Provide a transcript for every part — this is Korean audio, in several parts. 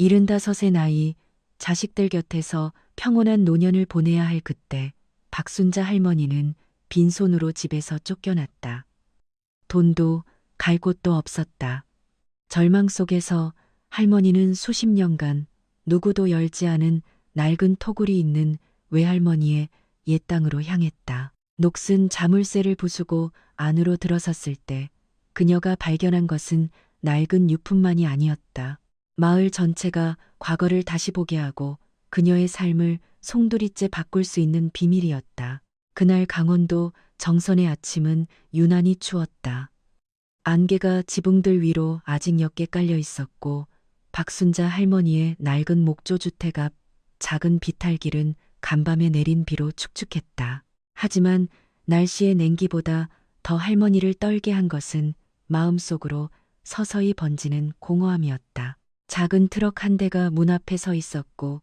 75의 나이, 자식들 곁에서 평온한 노년을 보내야 할 그때 박순자 할머니는 빈손으로 집에서 쫓겨났다. 돈도 갈 곳도 없었다. 절망 속에서 할머니는 수십 년간 누구도 열지 않은 낡은 토굴이 있는 외할머니의 옛 땅으로 향했다. 녹슨 자물쇠를 부수고 안으로 들어섰을 때 그녀가 발견한 것은 낡은 유품만이 아니었다. 마을 전체가 과거를 다시 보게 하고 그녀의 삶을 송두리째 바꿀 수 있는 비밀이었다. 그날 강원도 정선의 아침은 유난히 추웠다. 안개가 지붕들 위로 아직 옅게 깔려 있었고 박순자 할머니의 낡은 목조주택 앞 작은 비탈길은 간밤에 내린 비로 축축했다. 하지만 날씨의 냉기보다 더 할머니를 떨게 한 것은 마음속으로 서서히 번지는 공허함이었다. 작은 트럭 한 대가 문 앞에 서 있었고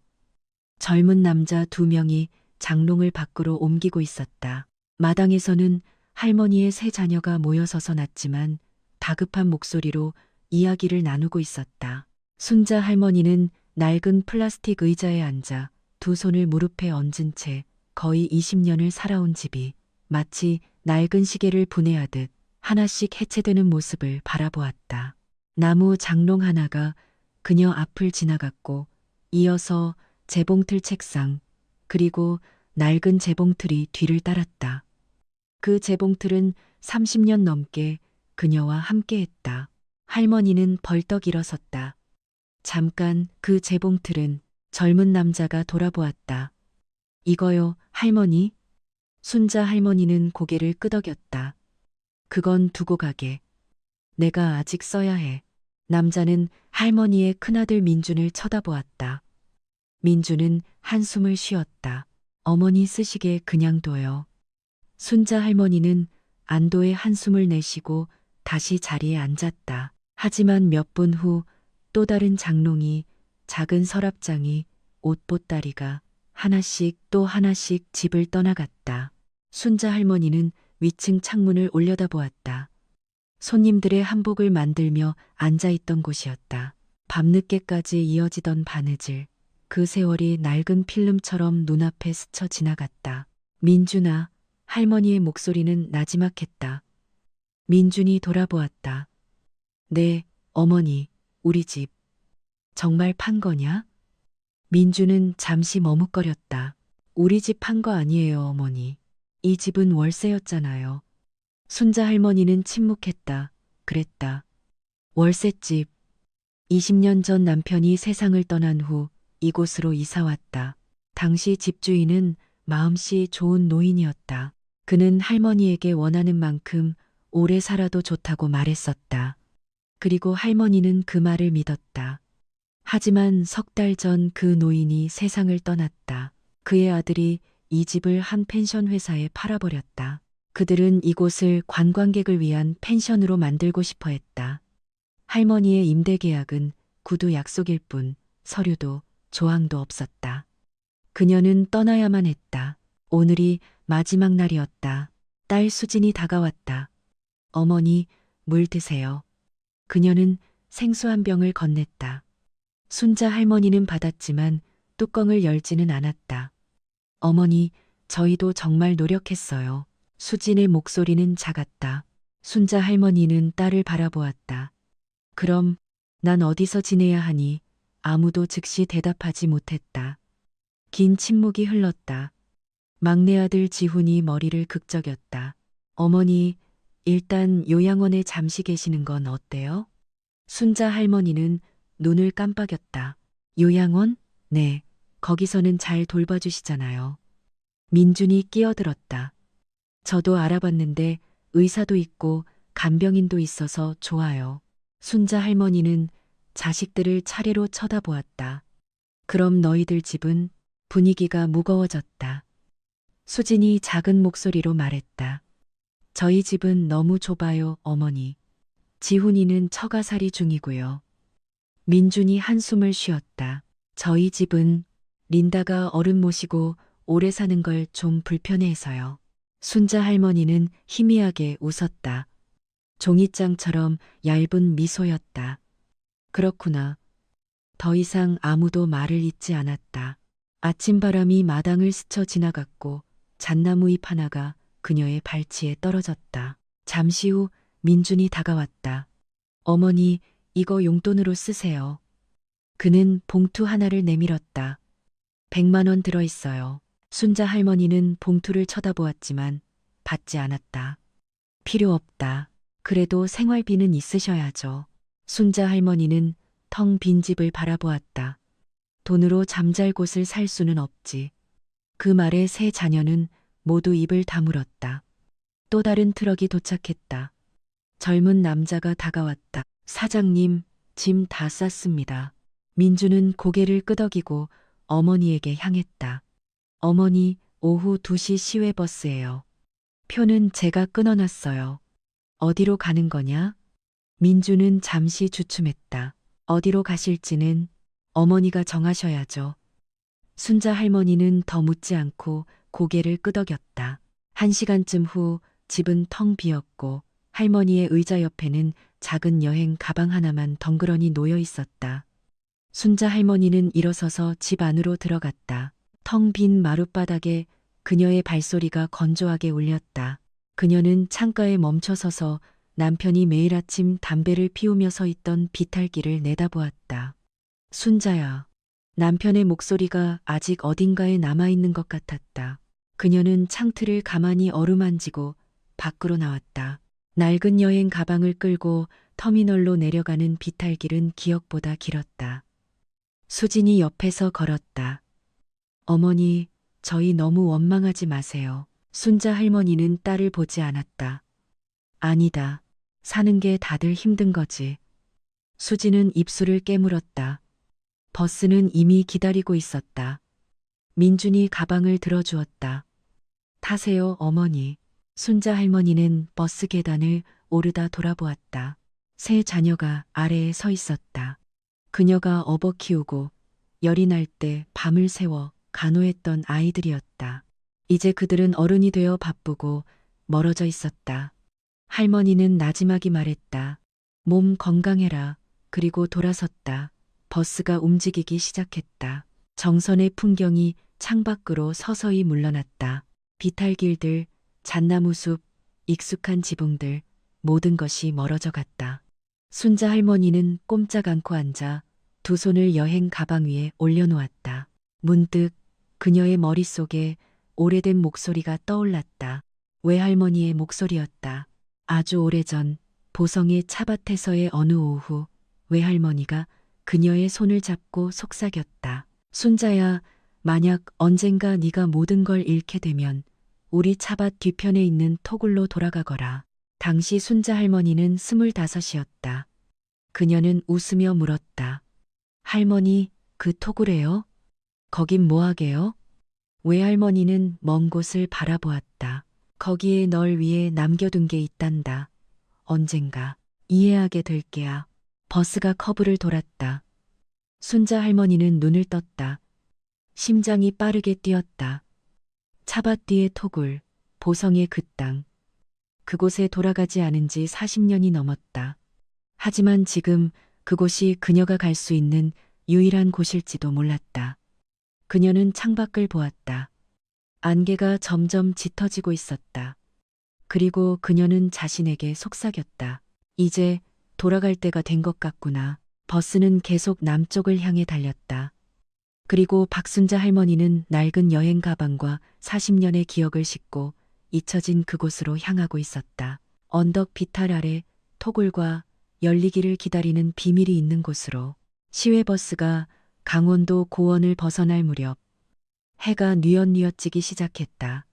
젊은 남자 2명이 장롱을 밖으로 옮기고 있었다. 마당에서는 할머니의 세 자녀가 모여서서 났지만 다급한 목소리로 이야기를 나누고 있었다. 순자 할머니는 낡은 플라스틱 의자에 앉아 두 손을 무릎에 얹은 채 거의 20년을 살아온 집이 마치 낡은 시계를 분해하듯 하나씩 해체되는 모습을 바라보았다. 나무 장롱 하나가 그녀 앞을 지나갔고 이어서 재봉틀 책상 그리고 낡은 재봉틀이 뒤를 따랐다. 그 재봉틀은 30년 넘게 그녀와 함께했다. 할머니는 벌떡 일어섰다. 잠깐 그 재봉틀은 젊은 남자가 돌아보았다. 이거요, 할머니? 순자 할머니는 고개를 끄덕였다. 그건 두고 가게. 내가 아직 써야 해. 남자는 할머니의 큰아들 민준을 쳐다보았다. 민준은 한숨을 쉬었다. 어머니 쓰시게 그냥 둬요. 순자 할머니는 안도의 한숨을 내쉬고 다시 자리에 앉았다. 하지만 몇 분 후 또 다른 장롱이, 작은 서랍장이, 옷보따리가 하나씩 또 하나씩 집을 떠나갔다. 순자 할머니는 위층 창문을 올려다보았다. 손님들의 한복을 만들며 앉아있던 곳이었다. 밤늦게까지 이어지던 바느질, 그 세월이 낡은 필름처럼 눈앞에 스쳐 지나갔다. 민준아, 할머니의 목소리는 나지막했다. 민준이 돌아보았다. 네, 어머니, 우리 집. 정말 판 거냐? 민준은 잠시 머뭇거렸다. 우리 집 판 거 아니에요, 어머니. 이 집은 월세였잖아요. 순자 할머니는 침묵했다. 그랬다. 월세집. 20년 전 남편이 세상을 떠난 후 이곳으로 이사 왔다. 당시 집주인은 마음씨 좋은 노인이었다. 그는 할머니에게 원하는 만큼 오래 살아도 좋다고 말했었다. 그리고 할머니는 그 말을 믿었다. 하지만 석 달 전 그 노인이 세상을 떠났다. 그의 아들이 이 집을 한 펜션 회사에 팔아버렸다. 그들은 이곳을 관광객을 위한 펜션으로 만들고 싶어 했다. 할머니의 임대 계약은 구두 약속일 뿐 서류도 조항도 없었다. 그녀는 떠나야만 했다. 오늘이 마지막 날이었다. 딸 수진이 다가왔다. 어머니, 물 드세요. 그녀는 생수 한 병을 건넸다. 순자 할머니는 받았지만 뚜껑을 열지는 않았다. 어머니, 저희도 정말 노력했어요. 수진의 목소리는 작았다. 순자 할머니는 딸을 바라보았다. 그럼 난 어디서 지내야 하니? 아무도 즉시 대답하지 못했다. 긴 침묵이 흘렀다. 막내 아들 지훈이 머리를 극적였다. 어머니, 일단 요양원에 잠시 계시는 건 어때요? 순자 할머니는 눈을 깜빡였다. 요양원? 네, 거기서는 잘 돌봐주시잖아요. 민준이 끼어들었다. 저도 알아봤는데 의사도 있고 간병인도 있어서 좋아요. 순자 할머니는 자식들을 차례로 쳐다보았다. 그럼 너희들 집은? 분위기가 무거워졌다. 수진이 작은 목소리로 말했다. 저희 집은 너무 좁아요, 어머니. 지훈이는 처가살이 중이고요. 민준이 한숨을 쉬었다. 저희 집은 린다가 어른 모시고 오래 사는 걸 좀 불편해해서요. 순자 할머니는 희미하게 웃었다. 종이장처럼 얇은 미소였다. 그렇구나. 더 이상 아무도 말을 잇지 않았다. 아침바람이 마당을 스쳐 지나갔고 잣나무 잎 하나가 그녀의 발치에 떨어졌다. 잠시 후 민준이 다가왔다. 어머니, 이거 용돈으로 쓰세요. 그는 봉투 하나를 내밀었다. 100만 원 들어있어요. 순자 할머니는 봉투를 쳐다보았지만 받지 않았다. 필요 없다. 그래도 생활비는 있으셔야죠. 순자 할머니는 텅 빈 집을 바라보았다. 돈으로 잠잘 곳을 살 수는 없지. 그 말에 세 자녀는 모두 입을 다물었다. 또 다른 트럭이 도착했다. 젊은 남자가 다가왔다. 사장님, 짐 다 쌌습니다. 민주는 고개를 끄덕이고 어머니에게 향했다. 어머니, 오후 2시 시외버스예요. 표는 제가 끊어놨어요. 어디로 가는 거냐? 민주는 잠시 주춤했다. 어디로 가실지는 어머니가 정하셔야죠. 순자 할머니는 더 묻지 않고 고개를 끄덕였다. 1시간쯤 후 집은 텅 비었고 할머니의 의자 옆에는 작은 여행 가방 하나만 덩그러니 놓여 있었다. 순자 할머니는 일어서서 집 안으로 들어갔다. 텅 빈 마룻바닥에 그녀의 발소리가 건조하게 울렸다. 그녀는 창가에 멈춰서서 남편이 매일 아침 담배를 피우며 서 있던 비탈길을 내다보았다. 순자야. 남편의 목소리가 아직 어딘가에 남아있는 것 같았다. 그녀는 창틀을 가만히 어루만지고 밖으로 나왔다. 낡은 여행 가방을 끌고 터미널로 내려가는 비탈길은 기억보다 길었다. 수진이 옆에서 걸었다. 어머니, 저희 너무 원망하지 마세요. 순자 할머니는 딸을 보지 않았다. 아니다. 사는 게 다들 힘든 거지. 수진은 입술을 깨물었다. 버스는 이미 기다리고 있었다. 민준이 가방을 들어주었다. 타세요, 어머니. 순자 할머니는 버스 계단을 오르다 돌아보았다. 세 자녀가 아래에 서 있었다. 그녀가 업어 키우고 열이 날 때 밤을 새워 간호했던 아이들이었다. 이제 그들은 어른이 되어 바쁘고 멀어져 있었다. 할머니는 나지막이 말했다. 몸 건강해라. 그리고 돌아섰다. 버스가 움직이기 시작했다. 정선의 풍경이 창밖으로 서서히 물러났다. 비탈길들, 잣나무숲, 익숙한 지붕들, 모든 것이 멀어져 갔다. 순자 할머니는 꼼짝 않고 앉아 두 손을 여행 가방 위에 올려놓았다. 문득 그녀의 머릿속에 오래된 목소리가 떠올랐다. 외할머니의 목소리였다. 아주 오래전 보성의 차밭에서의 어느 오후 외할머니가 그녀의 손을 잡고 속삭였다. 순자야, 만약 언젠가 네가 모든 걸 잃게 되면 우리 차밭 뒤편에 있는 토굴로 돌아가거라. 당시 순자 할머니는 25이었다. 그녀는 웃으며 물었다. 할머니, 그 토굴에요? 거긴 뭐하게요? 외할머니는 먼 곳을 바라보았다. 거기에 널 위해 남겨둔 게 있단다. 언젠가 이해하게 될 게야. 버스가 커브를 돌았다. 순자 할머니는 눈을 떴다. 심장이 빠르게 뛰었다. 차밭 뒤의 토굴, 보성의 그 땅. 그곳에 돌아가지 않은 지 40년이 넘었다. 하지만 지금 그곳이 그녀가 갈 수 있는 유일한 곳일지도 몰랐다. 그녀는 창밖을 보았다. 안개가 점점 짙어지고 있었다. 그리고 그녀는 자신에게 속삭였다. 이제 돌아갈 때가 된 것 같구나. 버스는 계속 남쪽을 향해 달렸다. 그리고 박순자 할머니는 낡은 여행 가방과 40년의 기억을 싣고 잊혀진 그곳으로 향하고 있었다. 언덕 비탈 아래 토굴과 열리기를 기다리는 비밀이 있는 곳으로. 시외버스가 강원도 고원을 벗어날 무렵 해가 뉘엿뉘엿 지기 시작했다.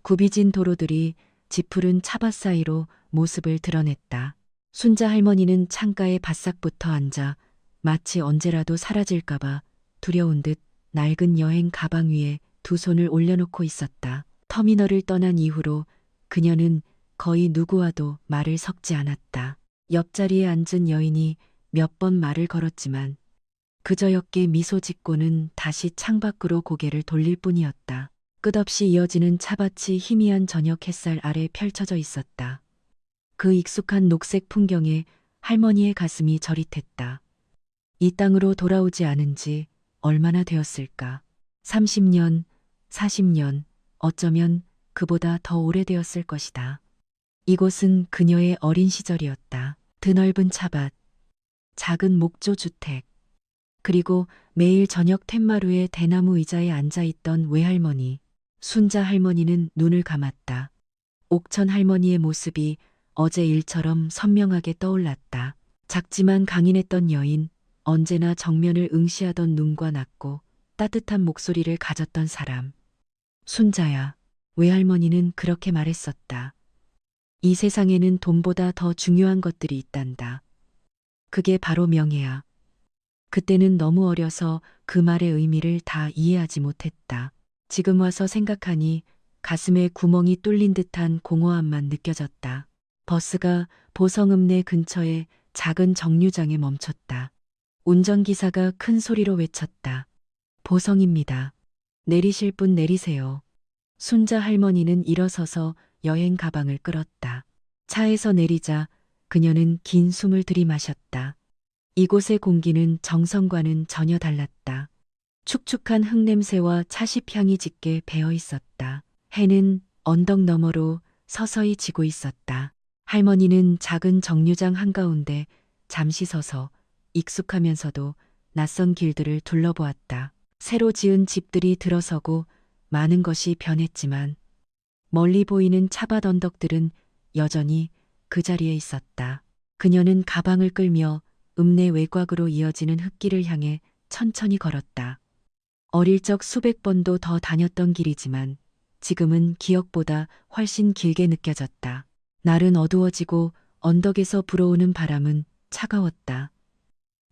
굽이진 도로들이 지푸른 차밭 사이로 모습을 드러냈다. 순자 할머니는 창가에 바싹 붙어 앉아 마치 언제라도 사라질까봐 두려운 듯 낡은 여행 가방 위에 두 손을 올려놓고 있었다. 터미널을 떠난 이후로 그녀는 거의 누구와도 말을 섞지 않았다. 옆자리에 앉은 여인이 몇 번 말을 걸었지만 그저 옅게 미소 짓고는 다시 창밖으로 고개를 돌릴 뿐이었다. 끝없이 이어지는 차밭이 희미한 저녁 햇살 아래 펼쳐져 있었다. 그 익숙한 녹색 풍경에 할머니의 가슴이 저릿했다. 이 땅으로 돌아오지 않은 지 얼마나 되었을까? 30년, 40년, 어쩌면 그보다 더 오래되었을 것이다. 이곳은 그녀의 어린 시절이었다. 드넓은 차밭, 작은 목조 주택, 그리고 매일 저녁 툇마루의 대나무 의자에 앉아있던 외할머니. 순자 할머니는 눈을 감았다. 옥천 할머니의 모습이 어제 일처럼 선명하게 떠올랐다. 작지만 강인했던 여인, 언제나 정면을 응시하던 눈과 낮고 따뜻한 목소리를 가졌던 사람. 순자야, 외할머니는 그렇게 말했었다. 이 세상에는 돈보다 더 중요한 것들이 있단다. 그게 바로 명예야. 그때는 너무 어려서 그 말의 의미를 다 이해하지 못했다. 지금 와서 생각하니 가슴에 구멍이 뚫린 듯한 공허함만 느껴졌다. 버스가 보성읍내 근처의 작은 정류장에 멈췄다. 운전기사가 큰 소리로 외쳤다. 보성입니다. 내리실 분 내리세요. 순자 할머니는 일어서서 여행 가방을 끌었다. 차에서 내리자 그녀는 긴 숨을 들이마셨다. 이곳의 공기는 정성과는 전혀 달랐다. 축축한 흙냄새와 차십향이 짙게 배어 있었다. 해는 언덕 너머로 서서히 지고 있었다. 할머니는 작은 정류장 한가운데 잠시 서서 익숙하면서도 낯선 길들을 둘러보았다. 새로 지은 집들이 들어서고 많은 것이 변했지만 멀리 보이는 차밭 언덕들은 여전히 그 자리에 있었다. 그녀는 가방을 끌며 읍내 외곽으로 이어지는 흙길을 향해 천천히 걸었다. 어릴 적 수백 번도 더 다녔던 길이지만 지금은 기억보다 훨씬 길게 느껴졌다. 날은 어두워지고 언덕에서 불어오는 바람은 차가웠다.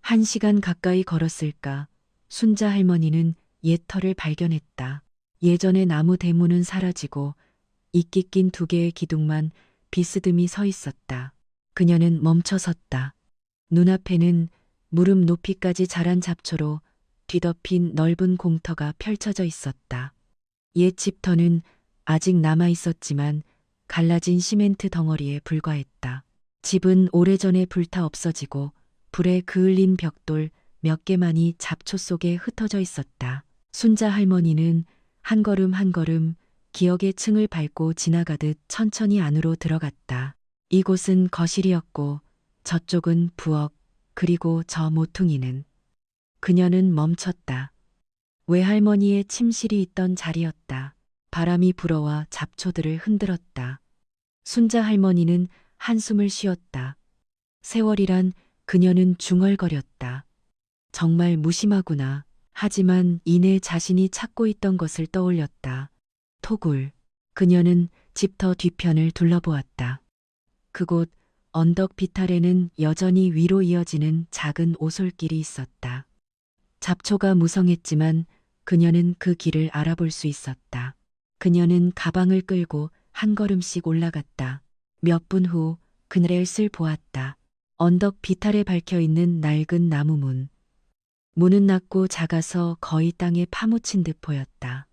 1시간 가까이 걸었을까 순자 할머니는 옛 터를 발견했다. 예전의 나무 대문은 사라지고 이끼 낀 2개의 기둥만 비스듬히 서 있었다. 그녀는 멈춰 섰다. 눈앞에는 무릎 높이까지 자란 잡초로 뒤덮인 넓은 공터가 펼쳐져 있었다. 옛 집터는 아직 남아 있었지만 갈라진 시멘트 덩어리에 불과했다. 집은 오래전에 불타 없어지고 불에 그을린 벽돌 몇 개만이 잡초 속에 흩어져 있었다. 순자 할머니는 한 걸음 한 걸음 기억의 층을 밟고 지나가듯 천천히 안으로 들어갔다. 이곳은 거실이었고 저쪽은 부엌, 그리고 저 모퉁이는. 그녀는 멈췄다. 외할머니의 침실이 있던 자리였다. 바람이 불어와 잡초들을 흔들었다. 순자 할머니는 한숨을 쉬었다. 세월이란 그녀는 중얼거렸다. 정말 무심하구나. 하지만 이내 자신이 찾고 있던 것을 떠올렸다. 토굴. 그녀는 집터 뒤편을 둘러보았다. 그곳 언덕 비탈에는 여전히 위로 이어지는 작은 오솔길이 있었다. 잡초가 무성했지만 그녀는 그 길을 알아볼 수 있었다. 그녀는 가방을 끌고 한 걸음씩 올라갔다. 몇 분 후 그늘을 보았다. 언덕 비탈에 박혀 있는 낡은 나무 문. 문은 낮고 작아서 거의 땅에 파묻힌 듯 보였다.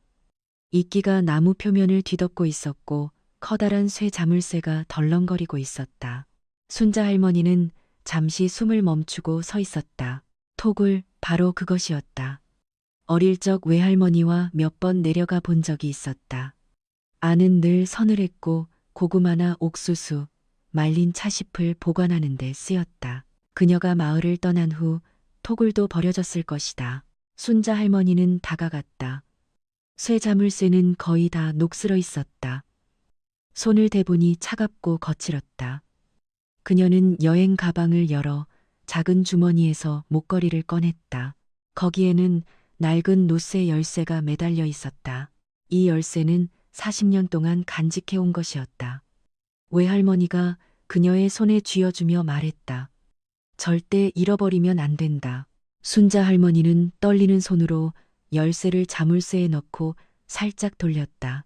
이끼가 나무 표면을 뒤덮고 있었고 커다란 쇠 자물쇠가 덜렁거리고 있었다. 순자 할머니는 잠시 숨을 멈추고 서 있었다. 토굴, 바로 그것이었다. 어릴 적 외할머니와 몇 번 내려가 본 적이 있었다. 안은 늘 서늘했고 고구마나 옥수수, 말린 차잎을 보관하는 데 쓰였다. 그녀가 마을을 떠난 후 토굴도 버려졌을 것이다. 순자 할머니는 다가갔다. 쇠 자물쇠는 거의 다 녹슬어 있었다. 손을 대보니 차갑고 거칠었다. 그녀는 여행 가방을 열어 작은 주머니에서 목걸이를 꺼냈다. 거기에는 낡은 노쇠 열쇠가 매달려 있었다. 이 열쇠는 40년 동안 간직해온 것이었다. 외할머니가 그녀의 손에 쥐어주며 말했다. 절대 잃어버리면 안 된다. 순자 할머니는 떨리는 손으로 열쇠를 자물쇠에 넣고 살짝 돌렸다.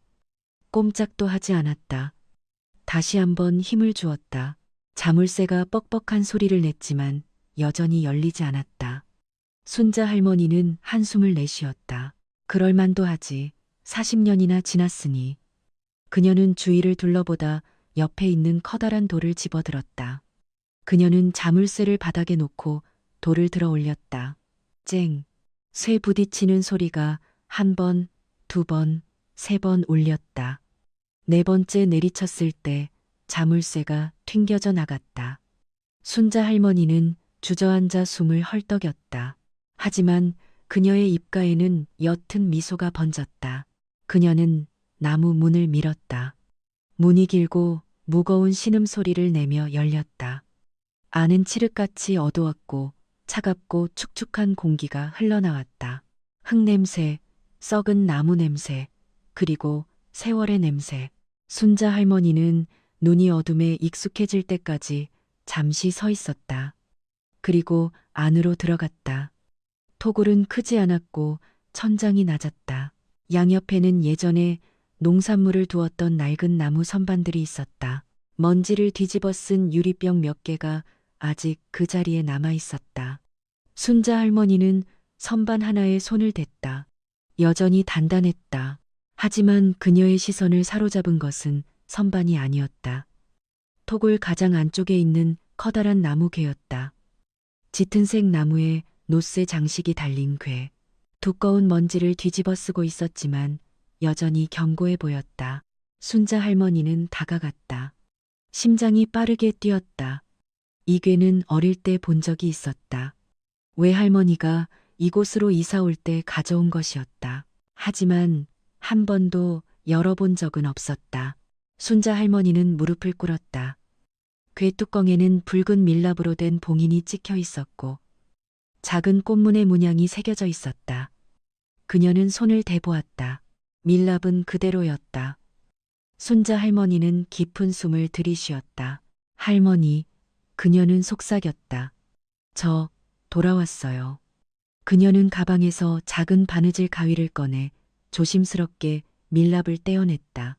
꼼짝도 하지 않았다. 다시 한번 힘을 주었다. 자물쇠가 뻑뻑한 소리를 냈지만 여전히 열리지 않았다. 순자 할머니는 한숨을 내쉬었다. 그럴 만도 하지. 40년이나 지났으니. 그녀는 주위를 둘러보다 옆에 있는 커다란 돌을 집어들었다. 그녀는 자물쇠를 바닥에 놓고 돌을 들어 올렸다. 쨍. 쇠 부딪히는 소리가 한 번, 두 번, 세 번 울렸다. 네 번째 내리쳤을 때 자물쇠가 튕겨져 나갔다. 순자 할머니는 주저앉아 숨을 헐떡였다. 하지만 그녀의 입가에는 옅은 미소가 번졌다. 그녀는 나무 문을 밀었다. 문이 길고 무거운 신음소리를 내며 열렸다. 안은 칠흑같이 어두웠고 차갑고 축축한 공기가 흘러나왔다. 흙냄새, 썩은 나무 냄새, 그리고 세월의 냄새. 순자 할머니는 눈이 어둠에 익숙해질 때까지 잠시 서 있었다. 그리고 안으로 들어갔다. 토굴은 크지 않았고 천장이 낮았다. 양옆에는 예전에 농산물을 두었던 낡은 나무 선반들이 있었다. 먼지를 뒤집어 쓴 유리병 몇 개가 아직 그 자리에 남아 있었다. 순자 할머니는 선반 하나에 손을 댔다. 여전히 단단했다. 하지만 그녀의 시선을 사로잡은 것은 선반이 아니었다. 토굴 가장 안쪽에 있는 커다란 나무 괴였다. 짙은색 나무에 노쇠 장식이 달린 괴. 두꺼운 먼지를 뒤집어 쓰고 있었지만 여전히 견고해 보였다. 순자 할머니는 다가갔다. 심장이 빠르게 뛰었다. 이 괴는 어릴 때 본 적이 있었다. 외할머니가 이곳으로 이사 올 때 가져온 것이었다. 하지만 한 번도 열어본 적은 없었다. 순자 할머니는 무릎을 꿇었다. 괴 뚜껑에는 붉은 밀랍으로 된 봉인이 찍혀 있었고 작은 꽃무늬 문양이 새겨져 있었다. 그녀는 손을 대보았다. 밀랍은 그대로였다. 순자 할머니는 깊은 숨을 들이쉬었다. 할머니, 그녀는 속삭였다. 저 돌아왔어요. 그녀는 가방에서 작은 바느질 가위를 꺼내 조심스럽게 밀랍을 떼어냈다.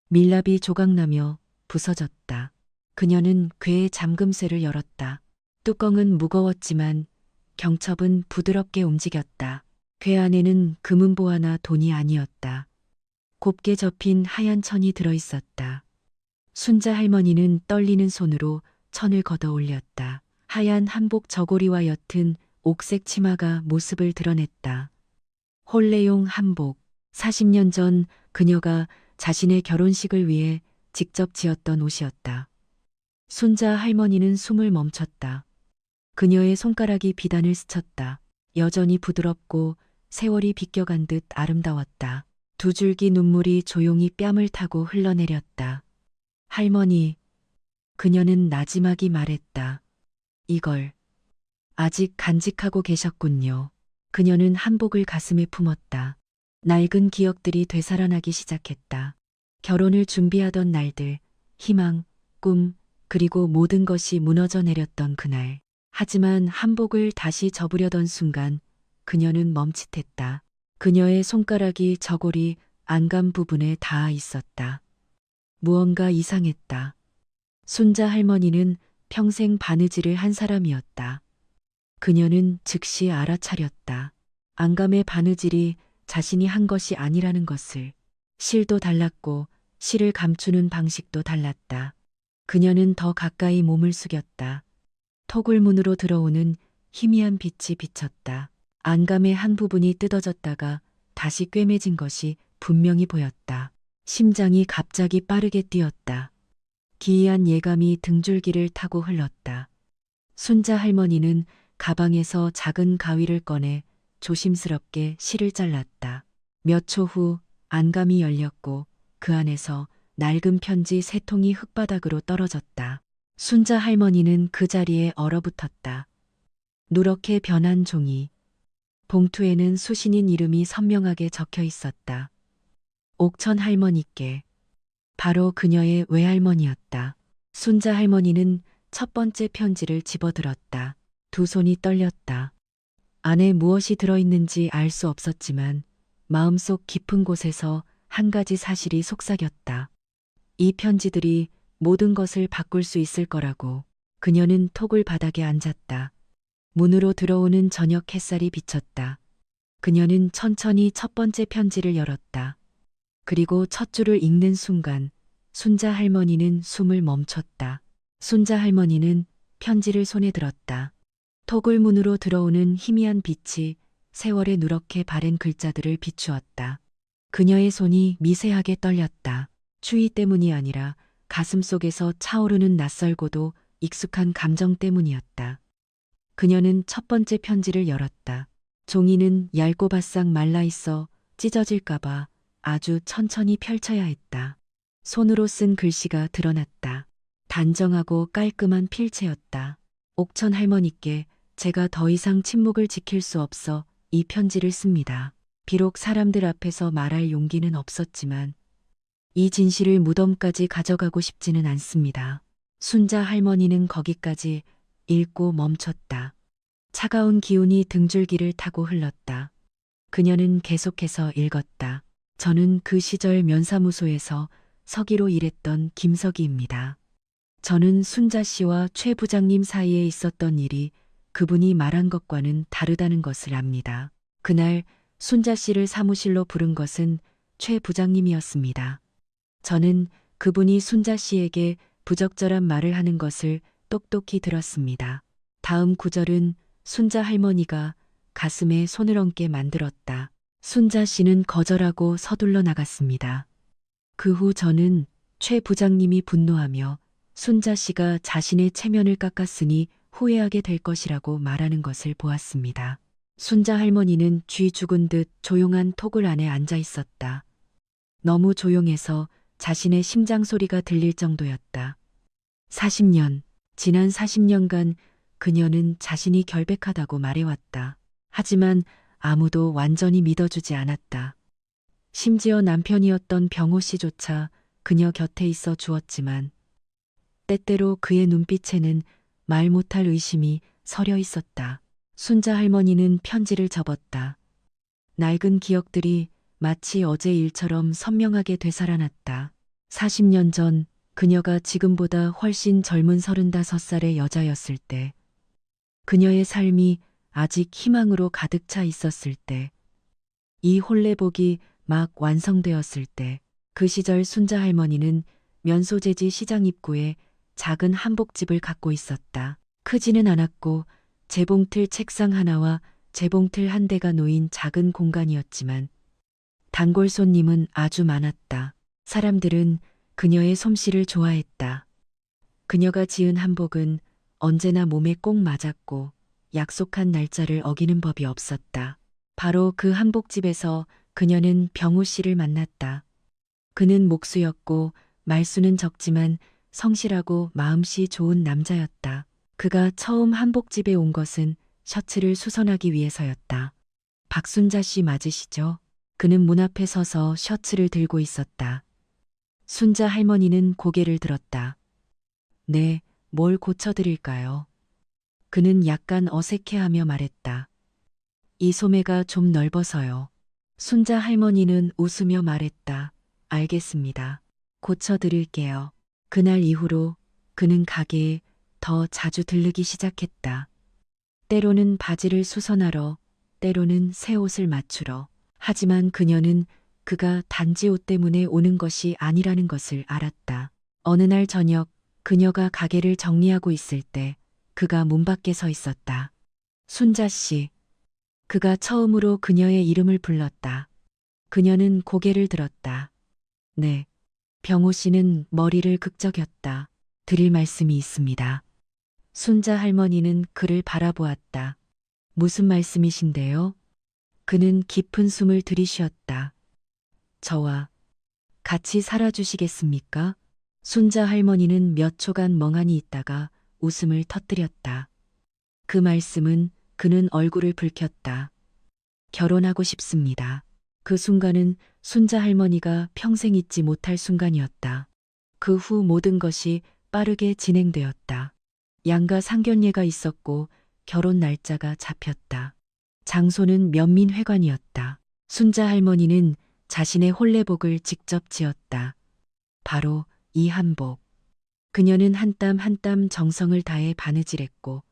밀랍이 조각나며 부서졌다. 그녀는 괴의 잠금쇠를 열었다. 뚜껑은 무거웠지만 경첩은 부드럽게 움직였다. 괴 안에는 금은보화나 돈이 아니었다. 곱게 접힌 하얀 천이 들어있었다. 순자 할머니는 떨리는 손으로 천을 걷어 올렸다. 하얀 한복 저고리와 옅은 옥색 치마가 모습을 드러냈다. 혼례용 한복. 40년 전 그녀가 자신의 결혼식을 위해 직접 지었던 옷이었다. 순자 할머니는 숨을 멈췄다. 그녀의 손가락이 비단을 스쳤다. 여전히 부드럽고 세월이 비껴간 듯 아름다웠다. 두 줄기 눈물이 조용히 뺨을 타고 흘러내렸다. 할머니, 그녀는 나지막이 말했다. 이걸 아직 간직하고 계셨군요. 그녀는 한복을 가슴에 품었다. 낡은 기억들이 되살아나기 시작했다. 결혼을 준비하던 날들, 희망, 꿈, 그리고 모든 것이 무너져 내렸던 그날. 하지만 한복을 다시 접으려던 순간 그녀는 멈칫했다. 그녀의 손가락이 저고리 안감 부분에 닿아 있었다. 무언가 이상했다. 순자 할머니는 평생 바느질을 한 사람이었다. 그녀는 즉시 알아차렸다. 안감의 바느질이 자신이 한 것이 아니라는 것을. 실도 달랐고 실을 감추는 방식도 달랐다. 그녀는 더 가까이 몸을 숙였다. 토굴문으로 들어오는 희미한 빛이 비쳤다. 안감의 한 부분이 뜯어졌다가 다시 꿰매진 것이 분명히 보였다. 심장이 갑자기 빠르게 뛰었다. 기이한 예감이 등줄기를 타고 흘렀다. 순자 할머니는 가방에서 작은 가위를 꺼내 조심스럽게 실을 잘랐다. 몇 초 후 안감이 열렸고 그 안에서 낡은 편지 3통이 흙바닥으로 떨어졌다. 순자 할머니는 그 자리에 얼어붙었다. 누렇게 변한 종이. 봉투에는 수신인 이름이 선명하게 적혀 있었다. 옥천 할머니께. 바로 그녀의 외할머니였다. 순자 할머니는 첫 번째 편지를 집어들었다. 두 손이 떨렸다. 안에 무엇이 들어있는지 알 수 없었지만 마음속 깊은 곳에서 한 가지 사실이 속삭였다. 이 편지들이 모든 것을 바꿀 수 있을 거라고. 그녀는 토굴 바닥에 앉았다. 문으로 들어오는 저녁 햇살이 비쳤다. 그녀는 천천히 첫 번째 편지를 열었다. 그리고 첫 줄을 읽는 순간 순자 할머니는 숨을 멈췄다. 순자 할머니는 편지를 손에 들었다. 토굴문으로 들어오는 희미한 빛이 세월에 누렇게 바랜 글자들을 비추었다. 그녀의 손이 미세하게 떨렸다. 추위 때문이 아니라 가슴 속에서 차오르는 낯설고도 익숙한 감정 때문이었다. 그녀는 첫 번째 편지를 열었다. 종이는 얇고 바싹 말라 있어 찢어질까봐 아주 천천히 펼쳐야 했다. 손으로 쓴 글씨가 드러났다. 단정하고 깔끔한 필체였다. 옥천 할머니께 제가 더 이상 침묵을 지킬 수 없어 이 편지를 씁니다. 비록 사람들 앞에서 말할 용기는 없었지만 이 진실을 무덤까지 가져가고 싶지는 않습니다. 순자 할머니는 거기까지 읽고 멈췄다. 차가운 기운이 등줄기를 타고 흘렀다. 그녀는 계속해서 읽었다. 저는 그 시절 면사무소에서 서기로 일했던 김석이입니다. 저는 순자 씨와 최 부장님 사이에 있었던 일이 그분이 말한 것과는 다르다는 것을 압니다. 그날 순자 씨를 사무실로 부른 것은 최 부장님이었습니다. 저는 그분이 순자 씨에게 부적절한 말을 하는 것을 똑똑히 들었습니다. 다음 구절은 순자 할머니가 가슴에 손을 얹게 만들었다. 순자 씨는 거절하고 서둘러 나갔습니다. 그 후 저는 최 부장님이 분노하며 순자 씨가 자신의 체면을 깎았으니 후회하게 될 것이라고 말하는 것을 보았습니다. 순자 할머니는 쥐 죽은 듯 조용한 토굴 안에 앉아 있었다. 너무 조용해서 자신의 심장 소리가 들릴 정도였다. 40년, 지난 40년간 그녀는 자신이 결백하다고 말해왔다. 하지만 아무도 완전히 믿어주지 않았다. 심지어 남편이었던 병호 씨조차 그녀 곁에 있어 주었지만 때때로 그의 눈빛에는 말 못할 의심이 서려 있었다. 순자 할머니는 편지를 접었다. 낡은 기억들이 마치 어제 일처럼 선명하게 되살아났다. 40년 전 그녀가 지금보다 훨씬 젊은 35살의 여자였을 때, 그녀의 삶이 아직 희망으로 가득 차 있었을 때, 이 홀레복이 막 완성되었을 때, 그 시절 순자 할머니는 면소재지 시장 입구에 작은 한복집을 갖고 있었다. 크지는 않았고 재봉틀 책상 하나와 재봉틀 한 대가 놓인 작은 공간이었지만 단골 손님은 아주 많았다. 사람들은 그녀의 솜씨를 좋아했다. 그녀가 지은 한복은 언제나 몸에 꼭 맞았고 약속한 날짜를 어기는 법이 없었다. 바로 그 한복집에서 그녀는 병우 씨를 만났다. 그는 목수였고 말수는 적지만 성실하고 마음씨 좋은 남자였다. 그가 처음 한복집에 온 것은 셔츠를 수선하기 위해서였다. 박순자 씨 맞으시죠? 그는 문 앞에 서서 셔츠를 들고 있었다. 순자 할머니는 고개를 들었다. 네, 뭘 고쳐드릴까요? 그는 약간 어색해하며 말했다. 이 소매가 좀 넓어서요. 순자 할머니는 웃으며 말했다. 알겠습니다. 고쳐드릴게요. 그날 이후로 그는 가게에 더 자주 들르기 시작했다. 때로는 바지를 수선하러, 때로는 새 옷을 맞추러. 하지만 그녀는 그가 단지 옷 때문에 오는 것이 아니라는 것을 알았다. 어느 날 저녁 그녀가 가게를 정리하고 있을 때 그가 문 밖에 서 있었다. 순자 씨. 그가 처음으로 그녀의 이름을 불렀다. 그녀는 고개를 들었다. 네. 병호 씨는 머리를 극적였다. 드릴 말씀이 있습니다. 순자 할머니는 그를 바라보았다. 무슨 말씀이신데요? 그는 깊은 숨을 들이쉬었다. 저와 같이 살아주시겠습니까? 순자 할머니는 몇 초간 멍하니 있다가 웃음을 터뜨렸다. 그 말씀은 그는 얼굴을 붉혔다. 결혼하고 싶습니다. 그 순간은 순자 할머니가 평생 잊지 못할 순간이었다. 그 후 모든 것이 빠르게 진행되었다. 양가 상견례가 있었고 결혼 날짜가 잡혔다. 장소는 면민회관이었다. 순자 할머니는 자신의 홀레복을 직접 지었다. 바로 이 한복. 그녀는 한 땀 한 땀 정성을 다해 바느질했고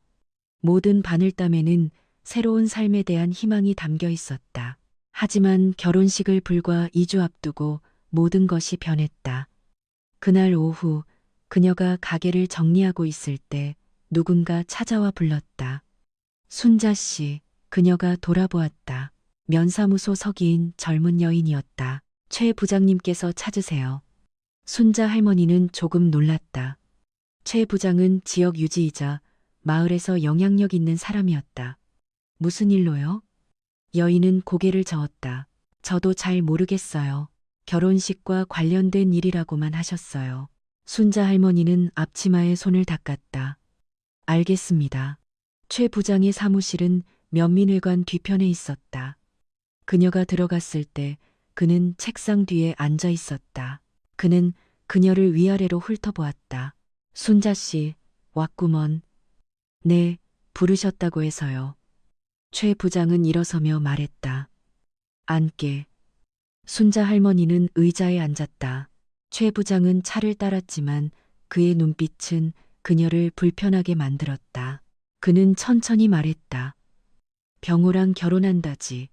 모든 바늘땀에는 새로운 삶에 대한 희망이 담겨 있었다. 하지만 결혼식을 불과 2주 앞두고 모든 것이 변했다. 그날 오후 그녀가 가게를 정리하고 있을 때 누군가 찾아와 불렀다. 순자 씨, 그녀가 돌아보았다. 면사무소 서기인 젊은 여인이었다. 최 부장님께서 찾으세요. 순자 할머니는 조금 놀랐다. 최 부장은 지역 유지이자 마을에서 영향력 있는 사람이었다. 무슨 일로요? 여인은 고개를 저었다. 저도 잘 모르겠어요. 결혼식과 관련된 일이라고만 하셨어요. 순자 할머니는 앞치마에 손을 닦았다. 알겠습니다. 최 부장의 사무실은 면민회관 뒤편에 있었다. 그녀가 들어갔을 때 그는 책상 뒤에 앉아 있었다. 그는 그녀를 위아래로 훑어보았다. 순자 씨, 왔구먼. 네, 부르셨다고 해서요. 최 부장은 일어서며 말했다. 앉게. 순자 할머니는 의자에 앉았다. 최 부장은 차를 따랐지만 그의 눈빛은 그녀를 불편하게 만들었다. 그는 천천히 말했다. 병호랑 결혼한다지.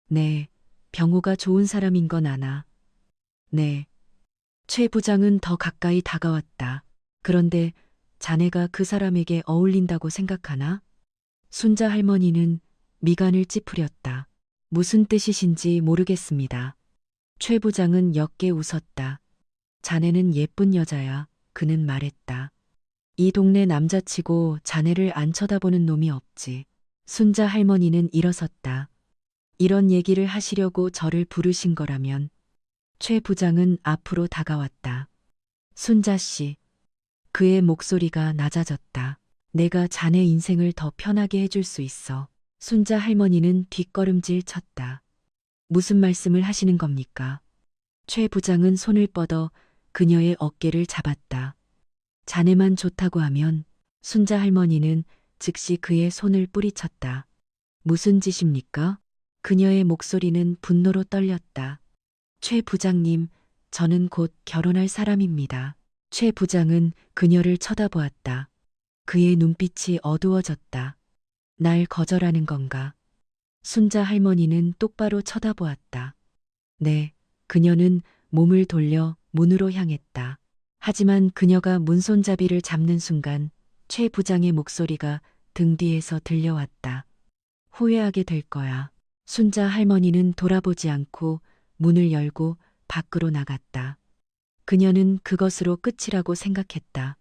네, 병호가 좋은 사람인 건 아나. 네. 최 부장은 더 가까이 다가왔다. 그런데 자네가 그 사람에게 어울린다고 생각하나? 순자 할머니는 미간을 찌푸렸다. 무슨 뜻이신지 모르겠습니다. 최 부장은 옅게 웃었다. 자네는 예쁜 여자야. 그는 말했다. 이 동네 남자치고 자네를 안 쳐다보는 놈이 없지. 순자 할머니는 일어섰다. 이런 얘기를 하시려고 저를 부르신 거라면. 최 부장은 앞으로 다가왔다. 순자 씨. 그의 목소리가 낮아졌다. 내가 자네 인생을 더 편하게 해줄 수 있어. 순자 할머니는 뒷걸음질 쳤다. 무슨 말씀을 하시는 겁니까? 최 부장은 손을 뻗어 그녀의 어깨를 잡았다. 자네만 좋다고 하면. 순자 할머니는 즉시 그의 손을 뿌리쳤다. 무슨 짓입니까? 그녀의 목소리는 분노로 떨렸다. 최 부장님, 저는 곧 결혼할 사람입니다. 최 부장은 그녀를 쳐다보았다. 그의 눈빛이 어두워졌다. 날 거절하는 건가? 순자 할머니는 똑바로 쳐다보았다. 네, 그녀는 몸을 돌려 문으로 향했다. 하지만 그녀가 문손잡이를 잡는 순간 최 부장의 목소리가 등 뒤에서 들려왔다. 후회하게 될 거야. 순자 할머니는 돌아보지 않고 문을 열고 밖으로 나갔다. 그녀는 그것으로 끝이라고 생각했다.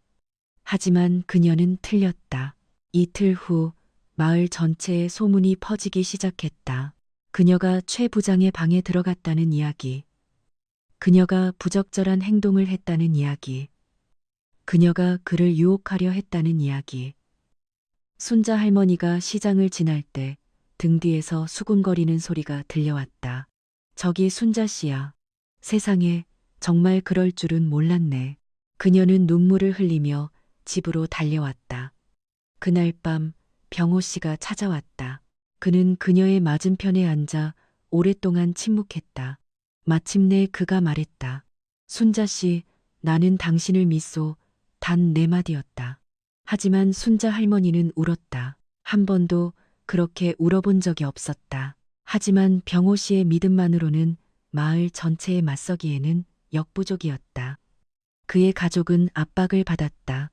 하지만 그녀는 틀렸다. 이틀 후 마을 전체에 소문이 퍼지기 시작했다. 그녀가 최 부장의 방에 들어갔다는 이야기. 그녀가 부적절한 행동을 했다는 이야기. 그녀가 그를 유혹하려 했다는 이야기. 순자 할머니가 시장을 지날 때 등 뒤에서 수군거리는 소리가 들려왔다. 저기 순자 씨야. 세상에 정말 그럴 줄은 몰랐네. 그녀는 눈물을 흘리며 집으로 달려왔다. 그날 밤 병호 씨가 찾아왔다. 그는 그녀의 맞은편에 앉아 오랫동안 침묵했다. 마침내 그가 말했다. 순자 씨, 나는 당신을 믿소. 단 네 마디였다. 하지만 순자 할머니는 울었다. 한 번도 그렇게 울어본 적이 없었다. 하지만 병호 씨의 믿음만으로는 마을 전체에 맞서기에는 역부족이었다. 그의 가족은 압박을 받았다.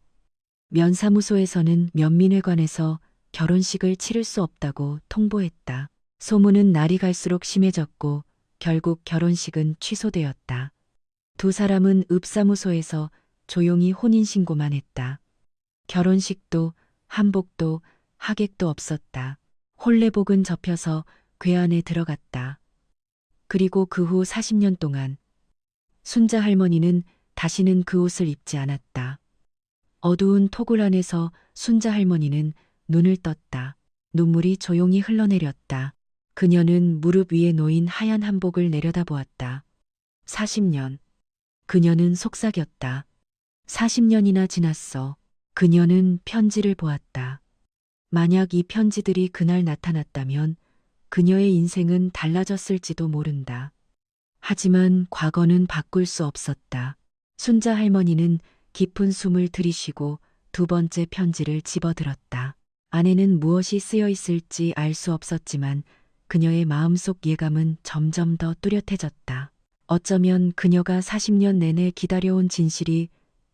면사무소에서는 면민회관에서 결혼식을 치를 수 없다고 통보했다. 소문은 날이 갈수록 심해졌고 결국 결혼식은 취소되었다. 두 사람은 읍사무소에서 조용히 혼인신고만 했다. 결혼식도 한복도 하객도 없었다. 혼례복은 접혀서 궤안에 들어갔다. 그리고 그 후 40년 동안 순자 할머니는 다시는 그 옷을 입지 않았다. 어두운 토굴 안에서 순자 할머니는 눈을 떴다. 눈물이 조용히 흘러내렸다. 그녀는 무릎 위에 놓인 하얀 한복을 내려다보았다. 40년. 그녀는 속삭였다. 40년이나 지났어. 그녀는 편지를 보았다. 만약 이 편지들이 그날 나타났다면 그녀의 인생은 달라졌을지도 모른다. 하지만 과거는 바꿀 수 없었다. 순자 할머니는 깊은 숨을 들이쉬고 두 번째 편지를 집어들었다. 안에는 무엇이 쓰여 있을지 알 수 없었지만 그녀의 마음속 예감은 점점 더 뚜렷해졌다. 어쩌면 그녀가 40년 내내 기다려온 진실이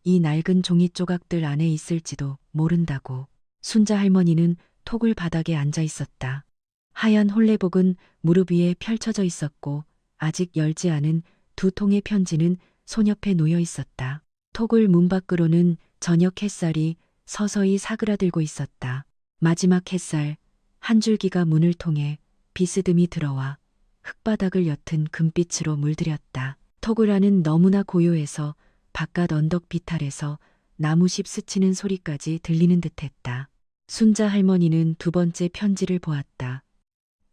이 낡은 종이 조각들 안에 있을지도 모른다고. 순자 할머니는 톡을 바닥에 앉아 있었다. 하얀 홀레복은 무릎 위에 펼쳐져 있었고 아직 열지 않은 두 통의 편지는 손 옆에 놓여 있었다. 톡을 문 밖으로는 저녁 햇살이 서서히 사그라들고 있었다. 마지막 햇살, 한 줄기가 문을 통해 비스듬히 들어와 흙바닥을 옅은 금빛으로 물들였다. 톡을 안은 너무나 고요해서 바깥 언덕 비탈에서 나무십 스치는 소리까지 들리는 듯했다. 순자 할머니는 두 번째 편지를 보았다.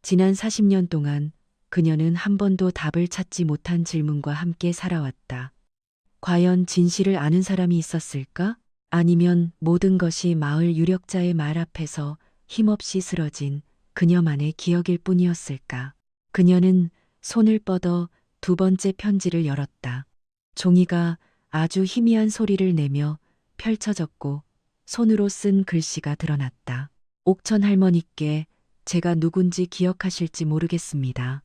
지난 40년 동안 그녀는 한 번도 답을 찾지 못한 질문과 함께 살아왔다. 과연 진실을 아는 사람이 있었을까? 아니면 모든 것이 마을 유력자의 말 앞에서 힘없이 쓰러진 그녀만의 기억일 뿐이었을까? 그녀는 손을 뻗어 두 번째 편지를 열었다. 종이가 아주 희미한 소리를 내며 펼쳐졌고 손으로 쓴 글씨가 드러났다. 옥천 할머니께 제가 누군지 기억하실지 모르겠습니다.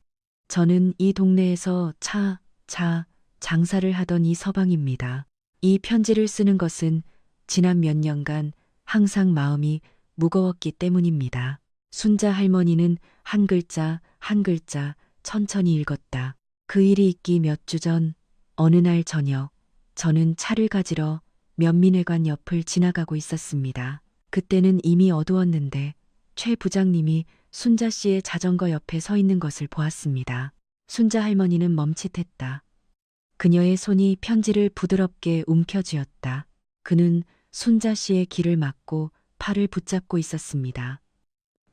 저는 이 동네에서 장사를 하던 이 서방입니다. 이 편지를 쓰는 것은 지난 몇 년간 항상 마음이 무거웠기 때문입니다. 순자 할머니는 한 글자 한 글자 천천히 읽었다. 그 일이 있기 몇 주 전 어느 날 저녁 저는 차를 가지러 면민회관 옆을 지나가고 있었습니다. 그때는 이미 어두웠는데 최 부장님이 순자 씨의 자전거 옆에 서 있는 것을 보았습니다. 순자 할머니는 멈칫했다. 그녀의 손이 편지를 부드럽게 움켜쥐었다. 그는 순자 씨의 길을 막고 팔을 붙잡고 있었습니다.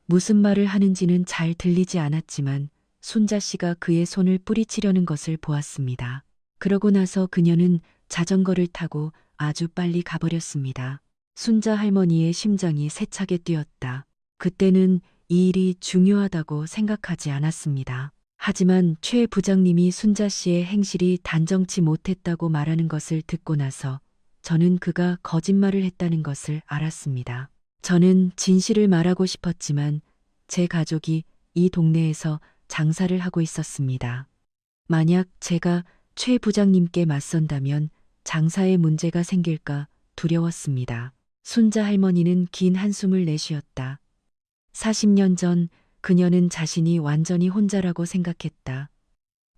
무슨 말을 하는지는 잘 들리지 않았지만 순자 씨가 그의 손을 뿌리치려는 것을 보았습니다. 그러고 나서 그녀는 자전거를 타고 아주 빨리 가버렸습니다. 순자 할머니의 심장이 세차게 뛰었다. 그때는 이 일이 중요하다고 생각하지 않았습니다. 하지만 최 부장님이 순자 씨의 행실이 단정치 못했다고 말하는 것을 듣고 나서 저는 그가 거짓말을 했다는 것을 알았습니다. 저는 진실을 말하고 싶었지만 제 가족이 이 동네에서 장사를 하고 있었습니다. 만약 제가 최 부장님께 맞선다면 장사에 문제가 생길까 두려웠습니다. 순자 할머니는 긴 한숨을 내쉬었다. 40년 전 그녀는 자신이 완전히 혼자라고 생각했다.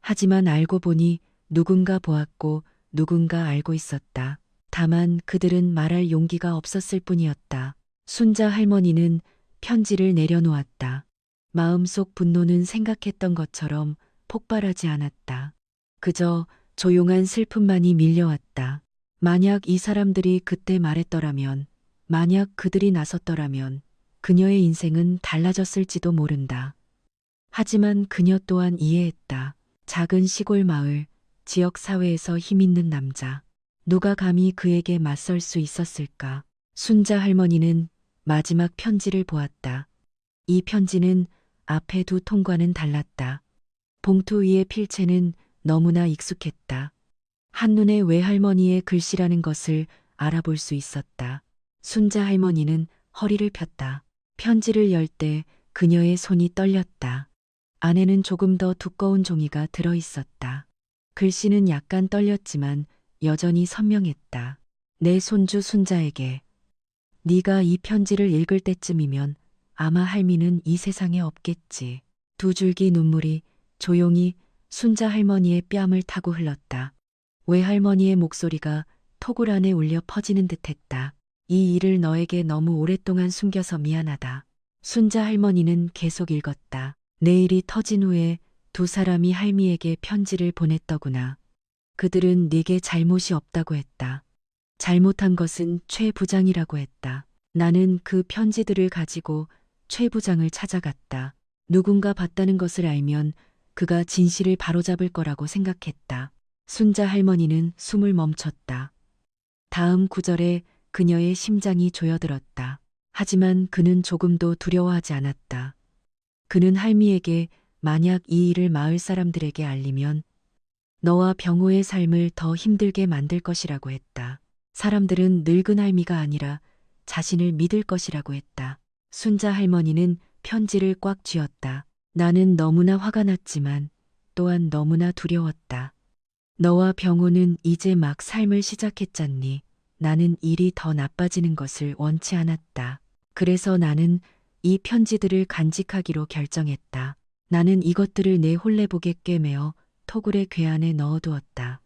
하지만 알고 보니 누군가 보았고 누군가 알고 있었다. 다만 그들은 말할 용기가 없었을 뿐이었다. 순자 할머니는 편지를 내려놓았다. 마음속 분노는 생각했던 것처럼 폭발하지 않았다. 그저 조용한 슬픔만이 밀려왔다. 만약 이 사람들이 그때 말했더라면, 만약 그들이 나섰더라면 그녀의 인생은 달라졌을지도 모른다. 하지만 그녀 또한 이해했다. 작은 시골 마을, 지역 사회에서 힘있는 남자. 누가 감히 그에게 맞설 수 있었을까? 순자 할머니는 마지막 편지를 보았다. 이 편지는 앞에 두 통과는 달랐다. 봉투 위의 필체는 너무나 익숙했다. 한눈에 외할머니의 글씨라는 것을 알아볼 수 있었다. 순자 할머니는 허리를 폈다. 편지를 열 때 그녀의 손이 떨렸다. 안에는 조금 더 두꺼운 종이가 들어 있었다. 글씨는 약간 떨렸지만 여전히 선명했다. 내 손주 순자에게. 네가 이 편지를 읽을 때쯤이면 아마 할미는 이 세상에 없겠지. 두 줄기 눈물이 조용히 순자 할머니의 뺨을 타고 흘렀다. 외할머니의 목소리가 톡을 안에 울려 퍼지는 듯했다. 이 일을 너에게 너무 오랫동안 숨겨서 미안하다. 순자 할머니는 계속 읽었다. 내일이 터진 후에 두 사람이 할미에게 편지를 보냈더구나. 그들은 네게 잘못이 없다고 했다. 잘못한 것은 최 부장이라고 했다. 나는 그 편지들을 가지고 최 부장을 찾아갔다. 누군가 봤다는 것을 알면 그가 진실을 바로잡을 거라고 생각했다. 순자 할머니는 숨을 멈췄다. 다음 구절에 그녀의 심장이 조여들었다. 하지만 그는 조금도 두려워하지 않았다. 그는 할미에게 만약 이 일을 마을 사람들에게 알리면 너와 병호의 삶을 더 힘들게 만들 것이라고 했다. 사람들은 늙은 할미가 아니라 자신을 믿을 것이라고 했다. 순자 할머니는 편지를 꽉 쥐었다. 나는 너무나 화가 났지만 또한 너무나 두려웠다. 너와 병호는 이제 막 삶을 시작했잖니. 나는 일이 더 나빠지는 것을 원치 않았다. 그래서 나는 이 편지들을 간직하기로 결정했다. 나는 이것들을 내 홀레복에 꿰매어 토굴의 괴안에 넣어두었다.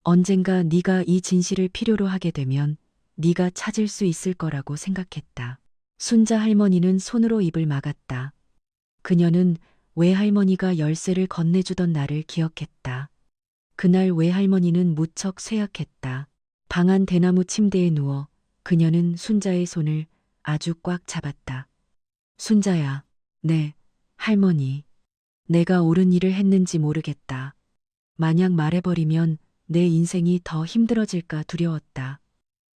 언젠가 네가 이 진실을 필요로 하게 되면 네가 찾을 수 있을 거라고 생각했다. 순자 할머니는 손으로 입을 막았다. 그녀는 외할머니가 열쇠를 건네주던 날을 기억했다. 그날 외할머니는 무척 쇠약했다. 방 안 대나무 침대에 누워 그녀는 순자의 손을 아주 꽉 잡았다. 순자야, 네, 할머니. 내가 옳은 일을 했는지 모르겠다. 만약 말해버리면 내 인생이 더 힘들어질까 두려웠다.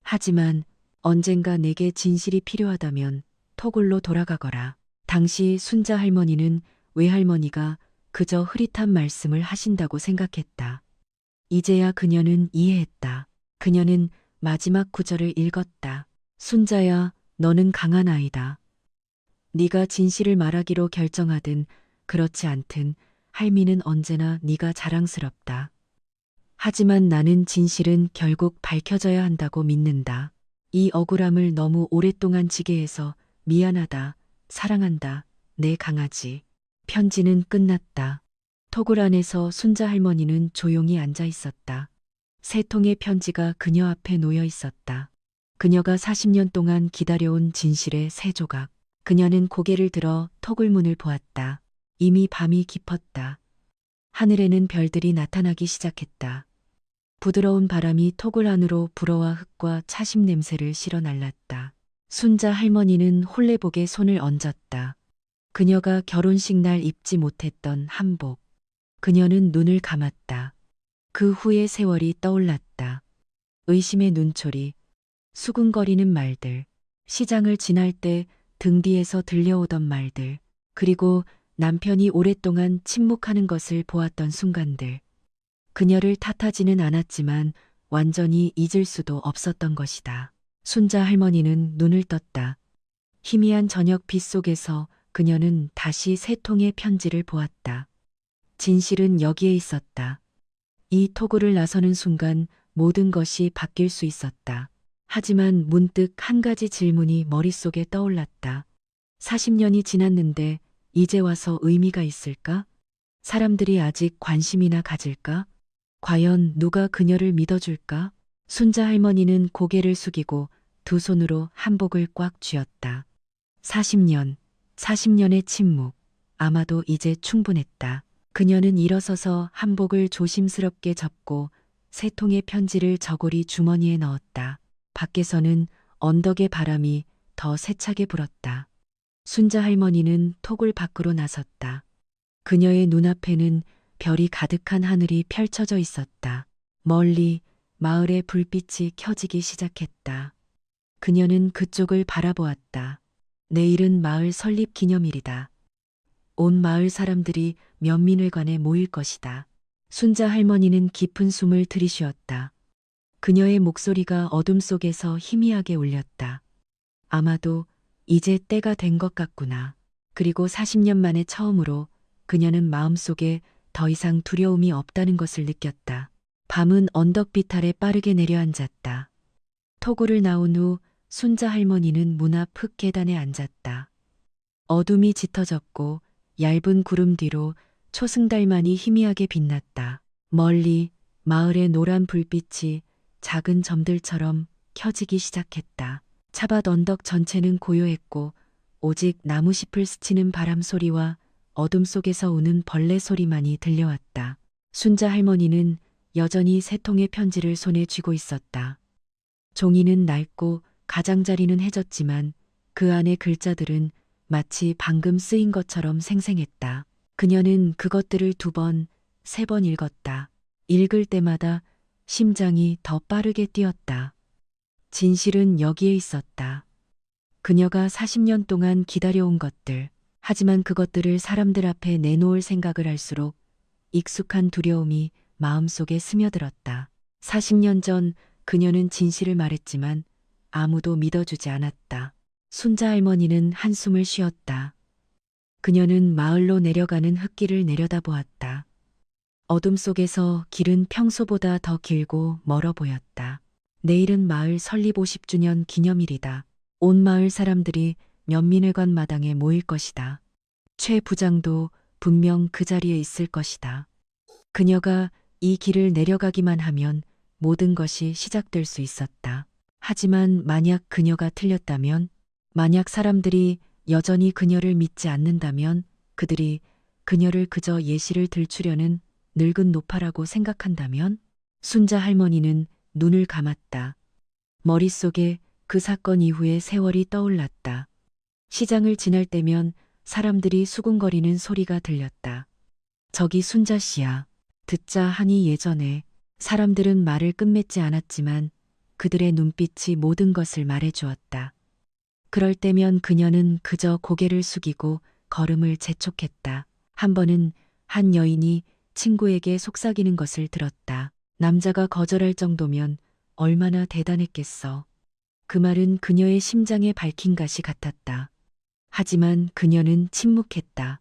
하지만 언젠가 내게 진실이 필요하다면 토굴로 돌아가거라. 당시 순자 할머니는 외할머니가 그저 흐릿한 말씀을 하신다고 생각했다. 이제야 그녀는 이해했다. 그녀는 마지막 구절을 읽었다. 순자야, 너는 강한 아이다. 네가 진실을 말하기로 결정하든 그렇지 않든 할미는 언제나 네가 자랑스럽다. 하지만 나는 진실은 결국 밝혀져야 한다고 믿는다. 이 억울함을 너무 오랫동안 지게 해서 미안하다. 사랑한다. 내 강아지. 편지는 끝났다. 토굴 안에서 순자 할머니는 조용히 앉아 있었다. 세 통의 편지가 그녀 앞에 놓여 있었다. 그녀가 40년 동안 기다려온 진실의 세 조각. 그녀는 고개를 들어 토굴 문을 보았다. 이미 밤이 깊었다. 하늘에는 별들이 나타나기 시작했다. 부드러운 바람이 토굴 안으로 불어와 흙과 차심 냄새를 실어 날랐다. 순자 할머니는 홀레복에 손을 얹었다. 그녀가 결혼식 날 입지 못했던 한복. 그녀는 눈을 감았다. 그 후의 세월이 떠올랐다. 의심의 눈초리, 수군거리는 말들, 시장을 지날 때 등 뒤에서 들려오던 말들, 그리고 남편이 오랫동안 침묵하는 것을 보았던 순간들. 그녀를 탓하지는 않았지만 완전히 잊을 수도 없었던 것이다. 순자 할머니는 눈을 떴다. 희미한 저녁 빛 속에서 그녀는 다시 세 통의 편지를 보았다. 진실은 여기에 있었다. 이 토굴을 나서는 순간 모든 것이 바뀔 수 있었다. 하지만 문득 한 가지 질문이 머릿속에 떠올랐다. 40년이 지났는데 이제 와서 의미가 있을까? 사람들이 아직 관심이나 가질까? 과연 누가 그녀를 믿어줄까? 순자 할머니는 고개를 숙이고 두 손으로 한복을 꽉 쥐었다. 40년의 침묵. 아마도 이제 충분했다. 그녀는 일어서서 한복을 조심스럽게 접고 세 통의 편지를 저고리 주머니에 넣었다. 밖에서는 언덕의 바람이 더 세차게 불었다. 순자 할머니는 토굴 밖으로 나섰다. 그녀의 눈앞에는 별이 가득한 하늘이 펼쳐져 있었다. 멀리 마을의 불빛이 켜지기 시작했다. 그녀는 그쪽을 바라보았다. 내일은 마을 설립 기념일이다. 온 마을 사람들이 면민회관에 모일 것이다. 순자 할머니는 깊은 숨을 들이쉬었다. 그녀의 목소리가 어둠 속에서 희미하게 울렸다. 아마도 이제 때가 된 것 같구나. 그리고 40년 만에 처음으로 그녀는 마음속에 더 이상 두려움이 없다는 것을 느꼈다. 밤은 언덕빛 아래 빠르게 내려앉았다. 토굴을 나온 후 순자 할머니는 문 앞 흙계단에 앉았다. 어둠이 짙어졌고 얇은 구름 뒤로 초승달만이 희미하게 빛났다. 멀리 마을의 노란 불빛이 작은 점들처럼 켜지기 시작했다. 차밭 언덕 전체는 고요했고 오직 나무잎을 스치는 바람 소리와 어둠 속에서 우는 벌레 소리만이 들려왔다. 순자 할머니는 여전히 세 통의 편지를 손에 쥐고 있었다. 종이는 낡고 가장자리는 해졌지만 그 안의 글자들은 마치 방금 쓰인 것처럼 생생했다. 그녀는 그것들을 2번, 3번 읽었다. 읽을 때마다 심장이 더 빠르게 뛰었다. 진실은 여기에 있었다. 그녀가 40년 동안 기다려온 것들. 하지만 그것들을 사람들 앞에 내놓을 생각을 할수록 익숙한 두려움이 마음속에 스며들었다. 40년 전 그녀는 진실을 말했지만 아무도 믿어주지 않았다. 순자 할머니는 한숨을 쉬었다. 그녀는 마을로 내려가는 흙길을 내려다보았다. 어둠 속에서 길은 평소보다 더 길고 멀어 보였다. 내일은 마을 설립 50주년 기념일이다. 온 마을 사람들이 면민회관 마당에 모일 것이다. 최 부장도 분명 그 자리에 있을 것이다. 그녀가 이 길을 내려가기만 하면 모든 것이 시작될 수 있었다. 하지만 만약 그녀가 틀렸다면, 만약 사람들이 여전히 그녀를 믿지 않는다면, 그들이 그녀를 그저 예시를 들추려는 늙은 노파라고 생각한다면, 순자 할머니는 눈을 감았다. 머릿속에 그 사건 이후의 세월이 떠올랐다. 시장을 지날 때면 사람들이 수군거리는 소리가 들렸다. 저기 순자 씨야. 듣자 하니 예전에 사람들은 말을 끝맺지 않았지만 그들의 눈빛이 모든 것을 말해주었다. 그럴 때면 그녀는 그저 고개를 숙이고 걸음을 재촉했다. 한 번은 한 여인이 친구에게 속삭이는 것을 들었다. 남자가 거절할 정도면 얼마나 대단했겠어. 그 말은 그녀의 심장에 밝힌 가시 같았다. 하지만 그녀는 침묵했다.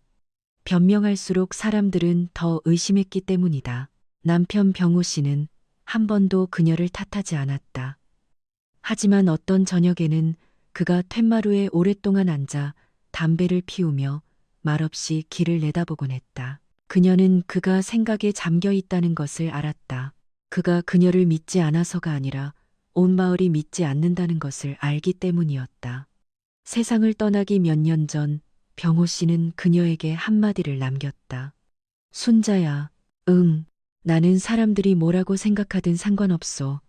변명할수록 사람들은 더 의심했기 때문이다. 남편 병호 씨는 한 번도 그녀를 탓하지 않았다. 하지만 어떤 저녁에는 그가 툇마루에 오랫동안 앉아 담배를 피우며 말없이 길을 내다보곤 했다. 그녀는 그가 생각에 잠겨 있다는 것을 알았다. 그가 그녀를 믿지 않아서가 아니라 온 마을이 믿지 않는다는 것을 알기 때문이었다. 세상을 떠나기 몇 년 전 병호 씨는 그녀에게 한마디를 남겼다. 순자야, 나는 사람들이 뭐라고 생각하든 상관없어.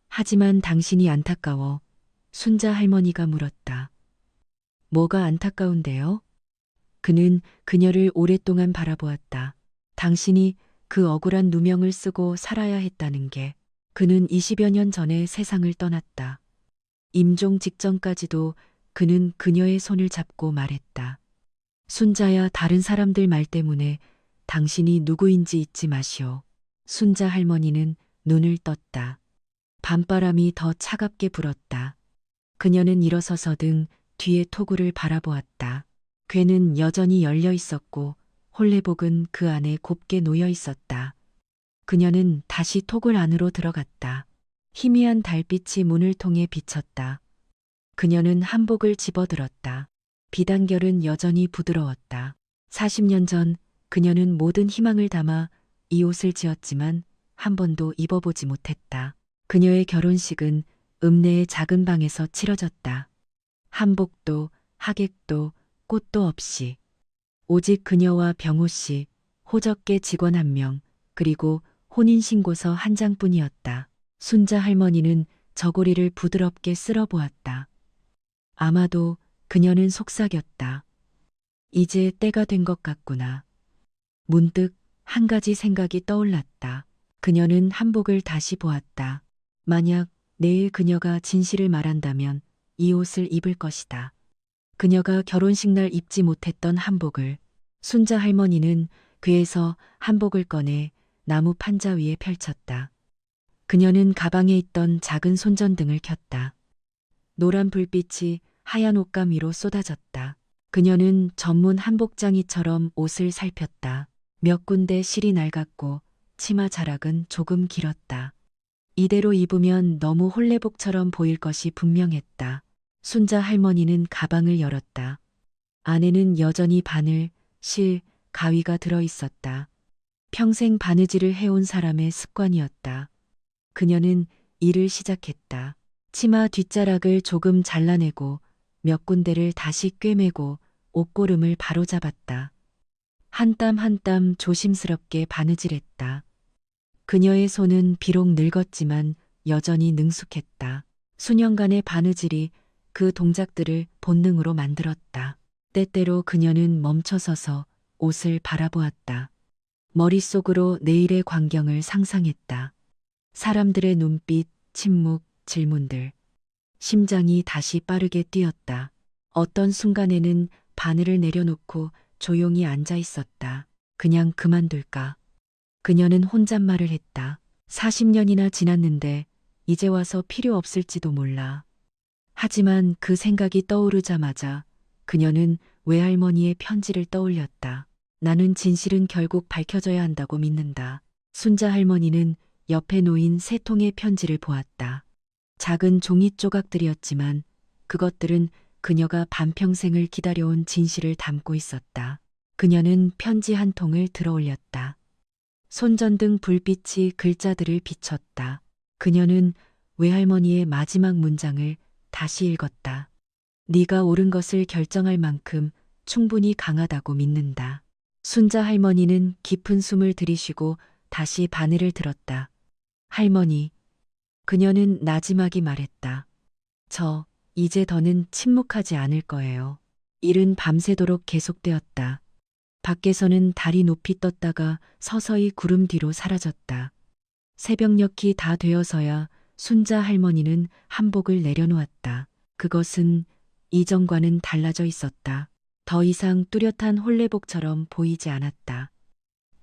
하지만 당신이 안타까워. 순자 할머니가 물었다. 뭐가 안타까운데요? 그는 그녀를 오랫동안 바라보았다. 당신이 그 억울한 누명을 쓰고 살아야 했다는 게. 그는 20여 년 전에 세상을 떠났다. 임종 직전까지도 그는 그녀의 손을 잡고 말했다. 순자야, 다른 사람들 말 때문에 당신이 누구인지 잊지 마시오. 순자 할머니는 눈을 떴다. 밤바람이 더 차갑게 불었다. 그녀는 일어서서 등 뒤의 토구를 바라보았다. 궤는 여전히 열려 있었고 홀레복은 그 안에 곱게 놓여 있었다. 그녀는 다시 토굴 안으로 들어갔다. 희미한 달빛이 문을 통해 비쳤다. 그녀는 한복을 집어들었다. 비단결은 여전히 부드러웠다. 40년 전 그녀는 모든 희망을 담아 이 옷을 지었지만 한 번도 입어보지 못했다. 그녀의 결혼식은 읍내의 작은 방에서 치러졌다. 한복도 하객도 꽃도 없이 오직 그녀와 병호 씨, 호적계 직원 한 명, 그리고 혼인신고서 한 장뿐이었다. 순자 할머니는 저고리를 부드럽게 쓸어보았다. 아마도 그녀는 속삭였다. 이제 때가 된 것 같구나. 문득 한 가지 생각이 떠올랐다. 그녀는 한복을 다시 보았다. 만약 내일 그녀가 진실을 말한다면 이 옷을 입을 것이다. 그녀가 결혼식 날 입지 못했던 한복을. 순자 할머니는 궤에서 한복을 꺼내 나무 판자 위에 펼쳤다. 그녀는 가방에 있던 작은 손전등을 켰다. 노란 불빛이 하얀 옷감 위로 쏟아졌다. 그녀는 전문 한복장이처럼 옷을 살폈다. 몇 군데 실이 낡았고 치마 자락은 조금 길었다. 이대로 입으면 너무 홀레복처럼 보일 것이 분명했다. 순자 할머니는 가방을 열었다. 안에는 여전히 바늘, 실, 가위가 들어 있었다. 평생 바느질을 해온 사람의 습관이었다. 그녀는 일을 시작했다. 치마 뒷자락을 조금 잘라내고 몇 군데를 다시 꿰매고 옷고름을 바로잡았다. 한 땀 한 땀 조심스럽게 바느질했다. 그녀의 손은 비록 늙었지만 여전히 능숙했다. 수년간의 바느질이 그 동작들을 본능으로 만들었다. 때때로 그녀는 멈춰서서 옷을 바라보았다. 머릿속으로 내일의 광경을 상상했다. 사람들의 눈빛, 침묵, 질문들. 심장이 다시 빠르게 뛰었다. 어떤 순간에는 바늘을 내려놓고 조용히 앉아 있었다. 그냥 그만둘까? 그녀는 혼잣말을 했다. 40년이나 지났는데 이제 와서 필요 없을지도 몰라. 하지만 그 생각이 떠오르자마자 그녀는 외할머니의 편지를 떠올렸다. 나는 진실은 결국 밝혀져야 한다고 믿는다. 순자 할머니는 옆에 놓인 세 통의 편지를 보았다. 작은 종이 조각들이었지만 그것들은 그녀가 반평생을 기다려온 진실을 담고 있었다. 그녀는 편지 한 통을 들어 올렸다. 손전등 불빛이 글자들을 비췄다. 그녀는 외할머니의 마지막 문장을 다시 읽었다. 네가 옳은 것을 결정할 만큼 충분히 강하다고 믿는다. 순자 할머니는 깊은 숨을 들이쉬고 다시 바늘을 들었다. 할머니, 그녀는 나지막이 말했다. 이제 더는 침묵하지 않을 거예요. 일은 밤새도록 계속되었다. 밖에서는 달이 높이 떴다가 서서히 구름 뒤로 사라졌다. 새벽녘이 다 되어서야 순자 할머니는 한복을 내려놓았다. 그것은 이전과는 달라져 있었다. 더 이상 뚜렷한 홀레복처럼 보이지 않았다.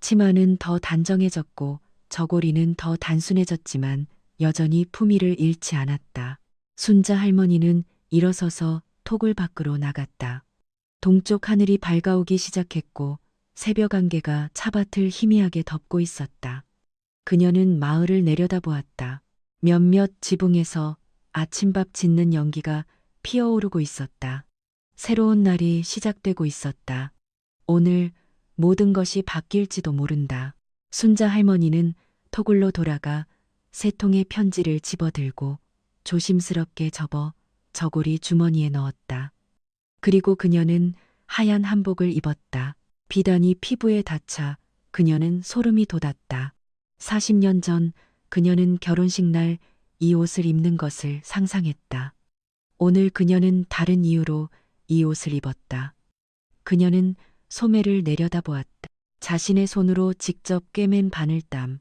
치마는 더 단정해졌고 저고리는 더 단순해졌지만 여전히 품위를 잃지 않았다. 순자 할머니는 일어서서 톡을 밖으로 나갔다. 동쪽 하늘이 밝아오기 시작했고 새벽 안개가 차밭을 희미하게 덮고 있었다. 그녀는 마을을 내려다보았다. 몇몇 지붕에서 아침밥 짓는 연기가 피어오르고 있었다. 새로운 날이 시작되고 있었다. 오늘 모든 것이 바뀔지도 모른다. 순자 할머니는 토굴로 돌아가 세 통의 편지를 집어들고 조심스럽게 접어 저고리 주머니에 넣었다. 그리고 그녀는 하얀 한복을 입었다. 비단이 피부에 닿자 그녀는 소름이 돋았다. 40년 전 그녀는 결혼식 날 이 옷을 입는 것을 상상했다. 오늘 그녀는 다른 이유로 이 옷을 입었다. 그녀는 소매를 내려다보았다. 자신의 손으로 직접 꿰맨 바늘땀.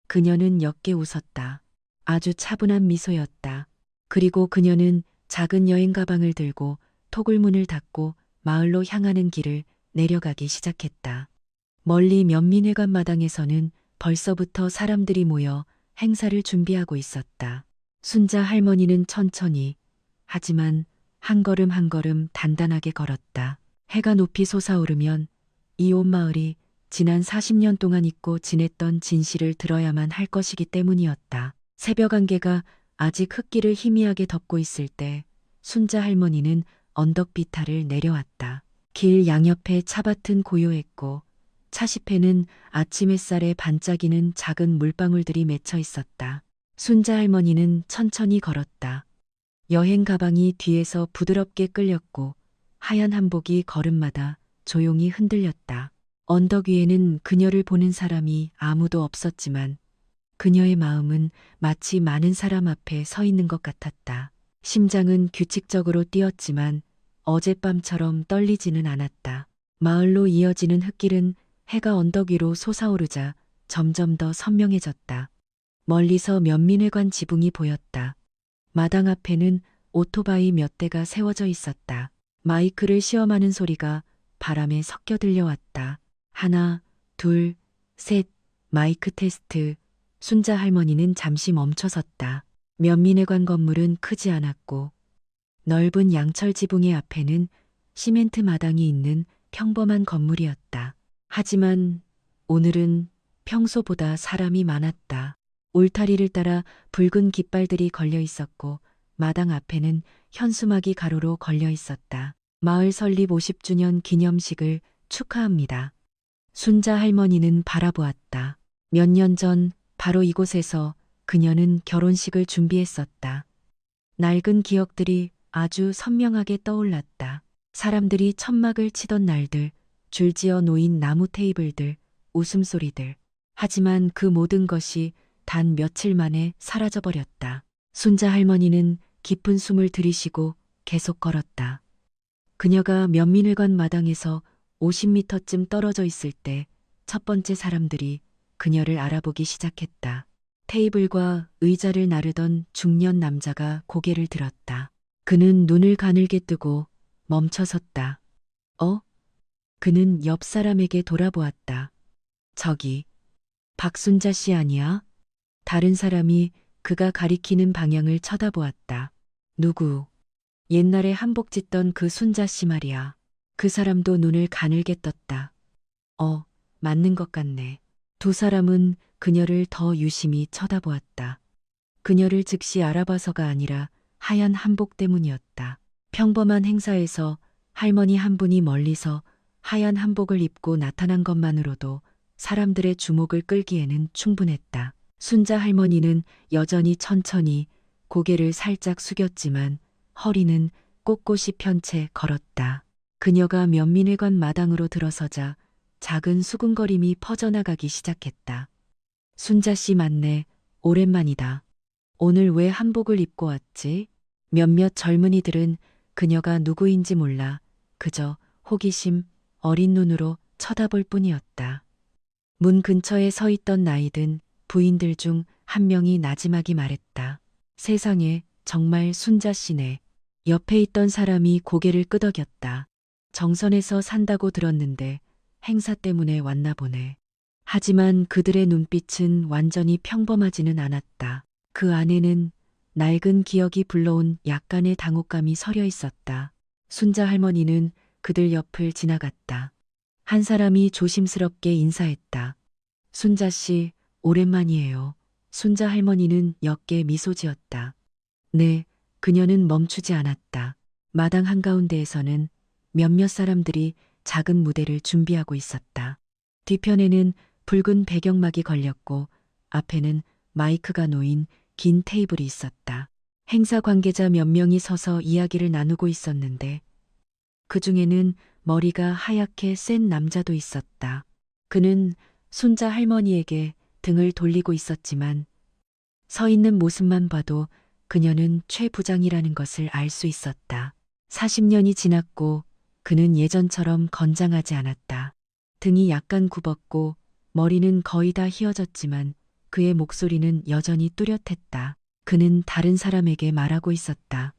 그녀는 옅게 웃었다. 아주 차분한 미소였다. 그리고 그녀는 작은 여행 가방을 들고 토굴문을 닫고 마을로 향하는 길을 내려가기 시작했다. 멀리 면민회관 마당에서는 벌써부터 사람들이 모여 행사를 준비하고 있었다. 순자 할머니는 천천히 하지만 한 걸음 한 걸음 단단하게 걸었다. 해가 높이 솟아오르면 이 온 마을이 지난 40년 동안 잊고 지냈던 진실을 들어야만 할 것이기 때문이었다. 새벽 안개가 아직 흙길을 희미하게 덮고 있을 때 순자 할머니는 언덕 비탈을 내려왔다. 길 양옆에 차밭은 고요했고 차시패는 아침 햇살에 반짝이는 작은 물방울들이 맺혀 있었다. 순자 할머니는 천천히 걸었다. 여행 가방이 뒤에서 부드럽게 끌렸고 하얀 한복이 걸음마다 조용히 흔들렸다. 언덕 위에는 그녀를 보는 사람이 아무도 없었지만 그녀의 마음은 마치 많은 사람 앞에 서 있는 것 같았다. 심장은 규칙적으로 뛰었지만 어젯밤처럼 떨리지는 않았다. 마을로 이어지는 흙길은 해가 언덕 위로 솟아오르자 점점 더 선명해졌다. 멀리서 면민회관 지붕이 보였다. 마당 앞에는 오토바이 몇 대가 세워져 있었다. 마이크를 시험하는 소리가 바람에 섞여 들려왔다. 하나, 둘, 셋, 마이크 테스트. 순자 할머니는 잠시 멈춰섰다. 면민회관 건물은 크지 않았고 넓은 양철 지붕의 앞에는 시멘트 마당이 있는 평범한 건물이었다. 하지만 오늘은 평소보다 사람이 많았다. 울타리를 따라 붉은 깃발들이 걸려 있었고 마당 앞에는 현수막이 가로로 걸려 있었다. 마을 설립 50주년 기념식을 축하합니다. 순자 할머니는 바라보았다. 몇 년 전 바로 이곳에서 그녀는 결혼식을 준비했었다. 낡은 기억들이 아주 선명하게 떠올랐다. 사람들이 천막을 치던 날들, 줄지어 놓인 나무 테이블들, 웃음소리들. 하지만 그 모든 것이 단 며칠 만에 사라져버렸다. 순자 할머니는 깊은 숨을 들이쉬고 계속 걸었다. 그녀가 면민회관 마당에서 50m쯤 떨어져 있을 때 첫 번째 사람들이 그녀를 알아보기 시작했다. 테이블과 의자를 나르던 중년 남자가 고개를 들었다. 그는 눈을 가늘게 뜨고 멈춰섰다. 그는 옆 사람에게 돌아보았다. 저기, 박순자 씨 아니야? 다른 사람이 그가 가리키는 방향을 쳐다보았다. 누구? 옛날에 한복 짓던 그 순자 씨 말이야. 그 사람도 눈을 가늘게 떴다. 맞는 것 같네. 두 사람은 그녀를 더 유심히 쳐다보았다. 그녀를 즉시 알아봐서가 아니라 하얀 한복 때문이었다. 평범한 행사에서 할머니 한 분이 멀리서 하얀 한복을 입고 나타난 것만으로도 사람들의 주목을 끌기에는 충분했다. 순자 할머니는 여전히 천천히 고개를 살짝 숙였지만 허리는 꼿꼿이 편 채 걸었다. 그녀가 면민회관 마당으로 들어서자 작은 수군거림이 퍼져나가기 시작했다. 순자 씨 맞네. 오랜만이다. 오늘 왜 한복을 입고 왔지? 몇몇 젊은이들은 그녀가 누구인지 몰라 그저 호기심 어린 눈으로 쳐다볼 뿐이었다. 문 근처에 서 있던 나이든 부인들 중 한 명이 나지막이 말했다. 세상에 정말 순자 씨네. 옆에 있던 사람이 고개를 끄덕였다. 정선에서 산다고 들었는데 행사 때문에 왔나 보네. 하지만 그들의 눈빛은 완전히 평범하지는 않았다. 그 안에는 낡은 기억이 불러온 약간의 당혹감이 서려 있었다. 순자 할머니는 그들 옆을 지나갔다. 한 사람이 조심스럽게 인사했다. 순자 씨, 오랜만이에요. 순자 할머니는 역게 미소 지었다. 네, 그녀는 멈추지 않았다. 마당 한가운데에서는 몇몇 사람들이 작은 무대를 준비하고 있었다. 뒤편에는 붉은 배경막이 걸렸고 앞에는 마이크가 놓인 긴 테이블이 있었다. 행사 관계자 몇 명이 서서 이야기를 나누고 있었는데 그 중에는 머리가 하얗게 센 남자도 있었다. 그는 순자 할머니에게 등을 돌리고 있었지만 서 있는 모습만 봐도 그녀는 최 부장이라는 것을 알 수 있었다. 40년이 지났고 그는 예전처럼 건장하지 않았다. 등이 약간 굽었고 머리는 거의 다 휘어졌지만 그의 목소리는 여전히 뚜렷했다. 그는 다른 사람에게 말하고 있었다.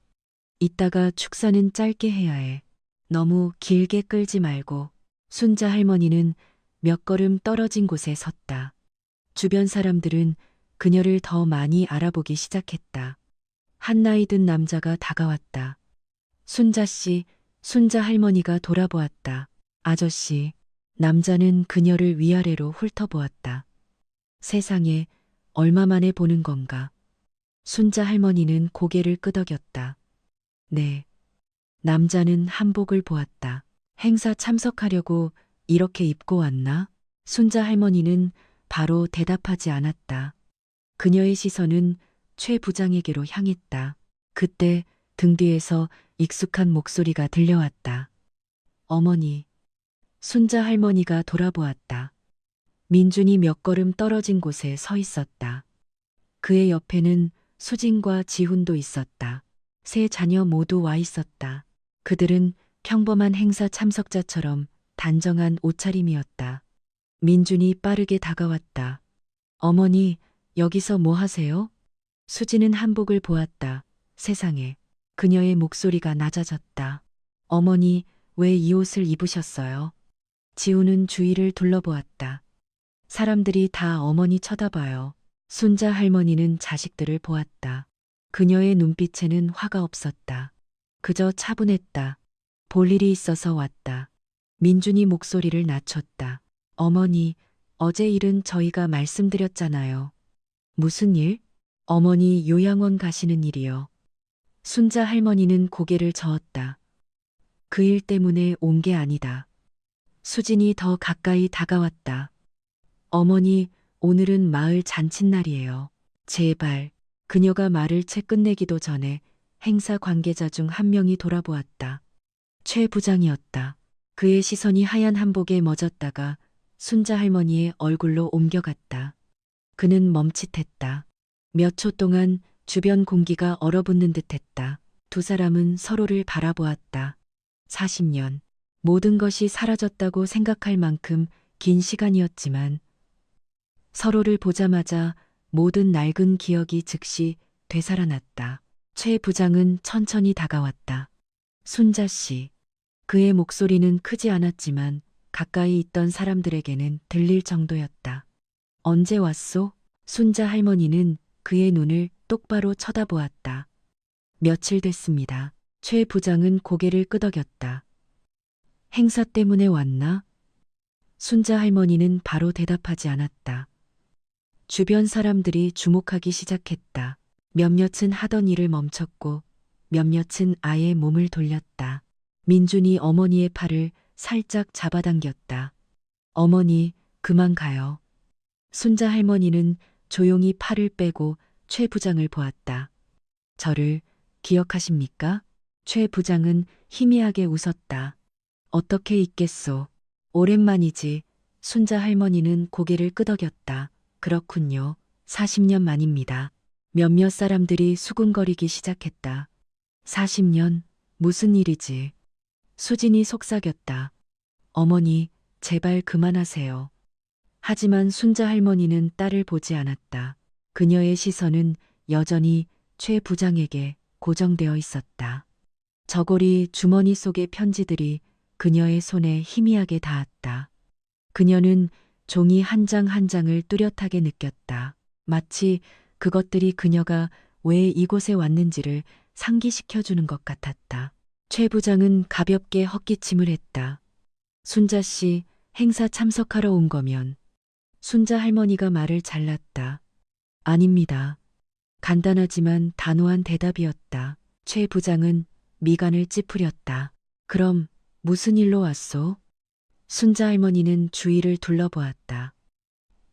이따가 축사는 짧게 해야 해. 너무 길게 끌지 말고. 순자 할머니는 몇 걸음 떨어진 곳에 섰다. 주변 사람들은 그녀를 더 많이 알아보기 시작했다. 한 나이 든 남자가 다가왔다. 순자 씨, 순자 할머니가 돌아보았다. 아저씨, 남자는 그녀를 위아래로 훑어보았다. 세상에 얼마 만에 보는 건가. 순자 할머니는 고개를 끄덕였다. 네. 남자는 한복을 보았다. 행사 참석하려고 이렇게 입고 왔나? 순자 할머니는 바로 대답하지 않았다. 그녀의 시선은 최 부장에게로 향했다. 그때 등 뒤에서 익숙한 목소리가 들려왔다. 어머니. 순자 할머니가 돌아보았다. 민준이 몇 걸음 떨어진 곳에 서 있었다. 그의 옆에는 수진과 지훈도 있었다. 세 자녀 모두 와 있었다. 그들은 평범한 행사 참석자처럼 단정한 옷차림이었다. 민준이 빠르게 다가왔다. 어머니, 여기서 뭐 하세요? 수진은 한복을 보았다. 세상에. 그녀의 목소리가 낮아졌다. 어머니, 왜 이 옷을 입으셨어요? 지훈은 주위를 둘러보았다. 사람들이 다 어머니 쳐다봐요. 순자 할머니는 자식들을 보았다. 그녀의 눈빛에는 화가 없었다. 그저 차분했다. 볼 일이 있어서 왔다. 민준이 목소리를 낮췄다. 어머니, 어제 일은 저희가 말씀드렸잖아요. 무슨 일? 어머니 요양원 가시는 일이요. 순자 할머니는 고개를 저었다. 그 일 때문에 온 게 아니다. 수진이 더 가까이 다가왔다. 어머니, 오늘은 마을 잔칫날이에요. 제발. 그녀가 말을 채 끝내기도 전에 행사 관계자 중 한 명이 돌아보았다. 최 부장이었다. 그의 시선이 하얀 한복에 멎었다가 순자 할머니의 얼굴로 옮겨갔다. 그는 멈칫했다. 몇 초 동안 주변 공기가 얼어붙는 듯했다. 두 사람은 서로를 바라보았다. 40년. 모든 것이 사라졌다고 생각할 만큼 긴 시간이었지만 서로를 보자마자 모든 낡은 기억이 즉시 되살아났다. 최 부장은 천천히 다가왔다. 순자 씨. 그의 목소리는 크지 않았지만 가까이 있던 사람들에게는 들릴 정도였다. 언제 왔소? 순자 할머니는 그의 눈을 똑바로 쳐다보았다. 며칠 됐습니다. 최 부장은 고개를 끄덕였다. 행사 때문에 왔나? 순자 할머니는 바로 대답하지 않았다. 주변 사람들이 주목하기 시작했다. 몇몇은 하던 일을 멈췄고 몇몇은 아예 몸을 돌렸다. 민준이 어머니의 팔을 살짝 잡아당겼다. 어머니, 그만 가요. 순자 할머니는 조용히 팔을 빼고 최 부장을 보았다. 저를 기억하십니까? 최 부장은 희미하게 웃었다. 어떻게 있겠소. 오랜만이지. 순자 할머니는 고개를 끄덕였다. 그렇군요. 40년 만입니다. 몇몇 사람들이 수군거리기 시작했다. 40년? 무슨 일이지? 수진이 속삭였다. 어머니, 제발 그만하세요. 하지만 순자 할머니는 딸을 보지 않았다. 그녀의 시선은 여전히 최 부장에게 고정되어 있었다. 저고리 주머니 속의 편지들이 그녀의 손에 희미하게 닿았다. 그녀는 종이 한 장 한 장을 뚜렷하게 느꼈다. 마치 그것들이 그녀가 왜 이곳에 왔는지를 상기시켜주는 것 같았다. 최 부장은 가볍게 헛기침을 했다. 순자 씨, 행사 참석하러 온 거면. 순자 할머니가 말을 잘랐다. 아닙니다. 간단하지만 단호한 대답이었다. 최 부장은 미간을 찌푸렸다. 그럼 무슨 일로 왔소? 순자 할머니는 주위를 둘러보았다.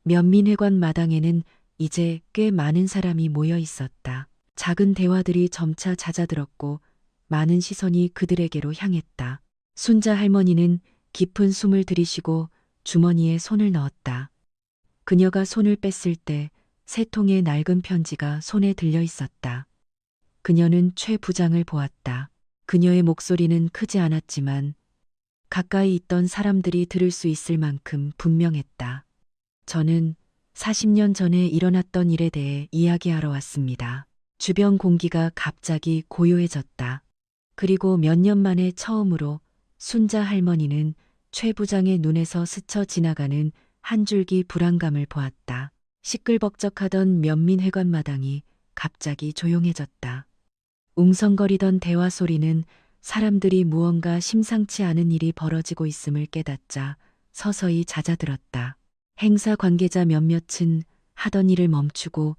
면민회관 마당에는 이제 꽤 많은 사람이 모여 있었다. 작은 대화들이 점차 잦아들었고 많은 시선이 그들에게로 향했다. 순자 할머니는 깊은 숨을 들이쉬고 주머니에 손을 넣었다. 그녀가 손을 뺐을 때 세 통의 낡은 편지가 손에 들려 있었다. 그녀는 최 부장을 보았다. 그녀의 목소리는 크지 않았지만 가까이 있던 사람들이 들을 수 있을 만큼 분명했다. 저는 40년 전에 일어났던 일에 대해 이야기하러 왔습니다. 주변 공기가 갑자기 고요해졌다. 그리고 몇 년 만에 처음으로 순자 할머니는 최 부장의 눈에서 스쳐 지나가는 한 줄기 불안감을 보았다. 시끌벅적하던 면민회관 마당이 갑자기 조용해졌다. 웅성거리던 대화 소리는 사람들이 무언가 심상치 않은 일이 벌어지고 있음을 깨닫자 서서히 잦아들었다. 행사 관계자 몇몇은 하던 일을 멈추고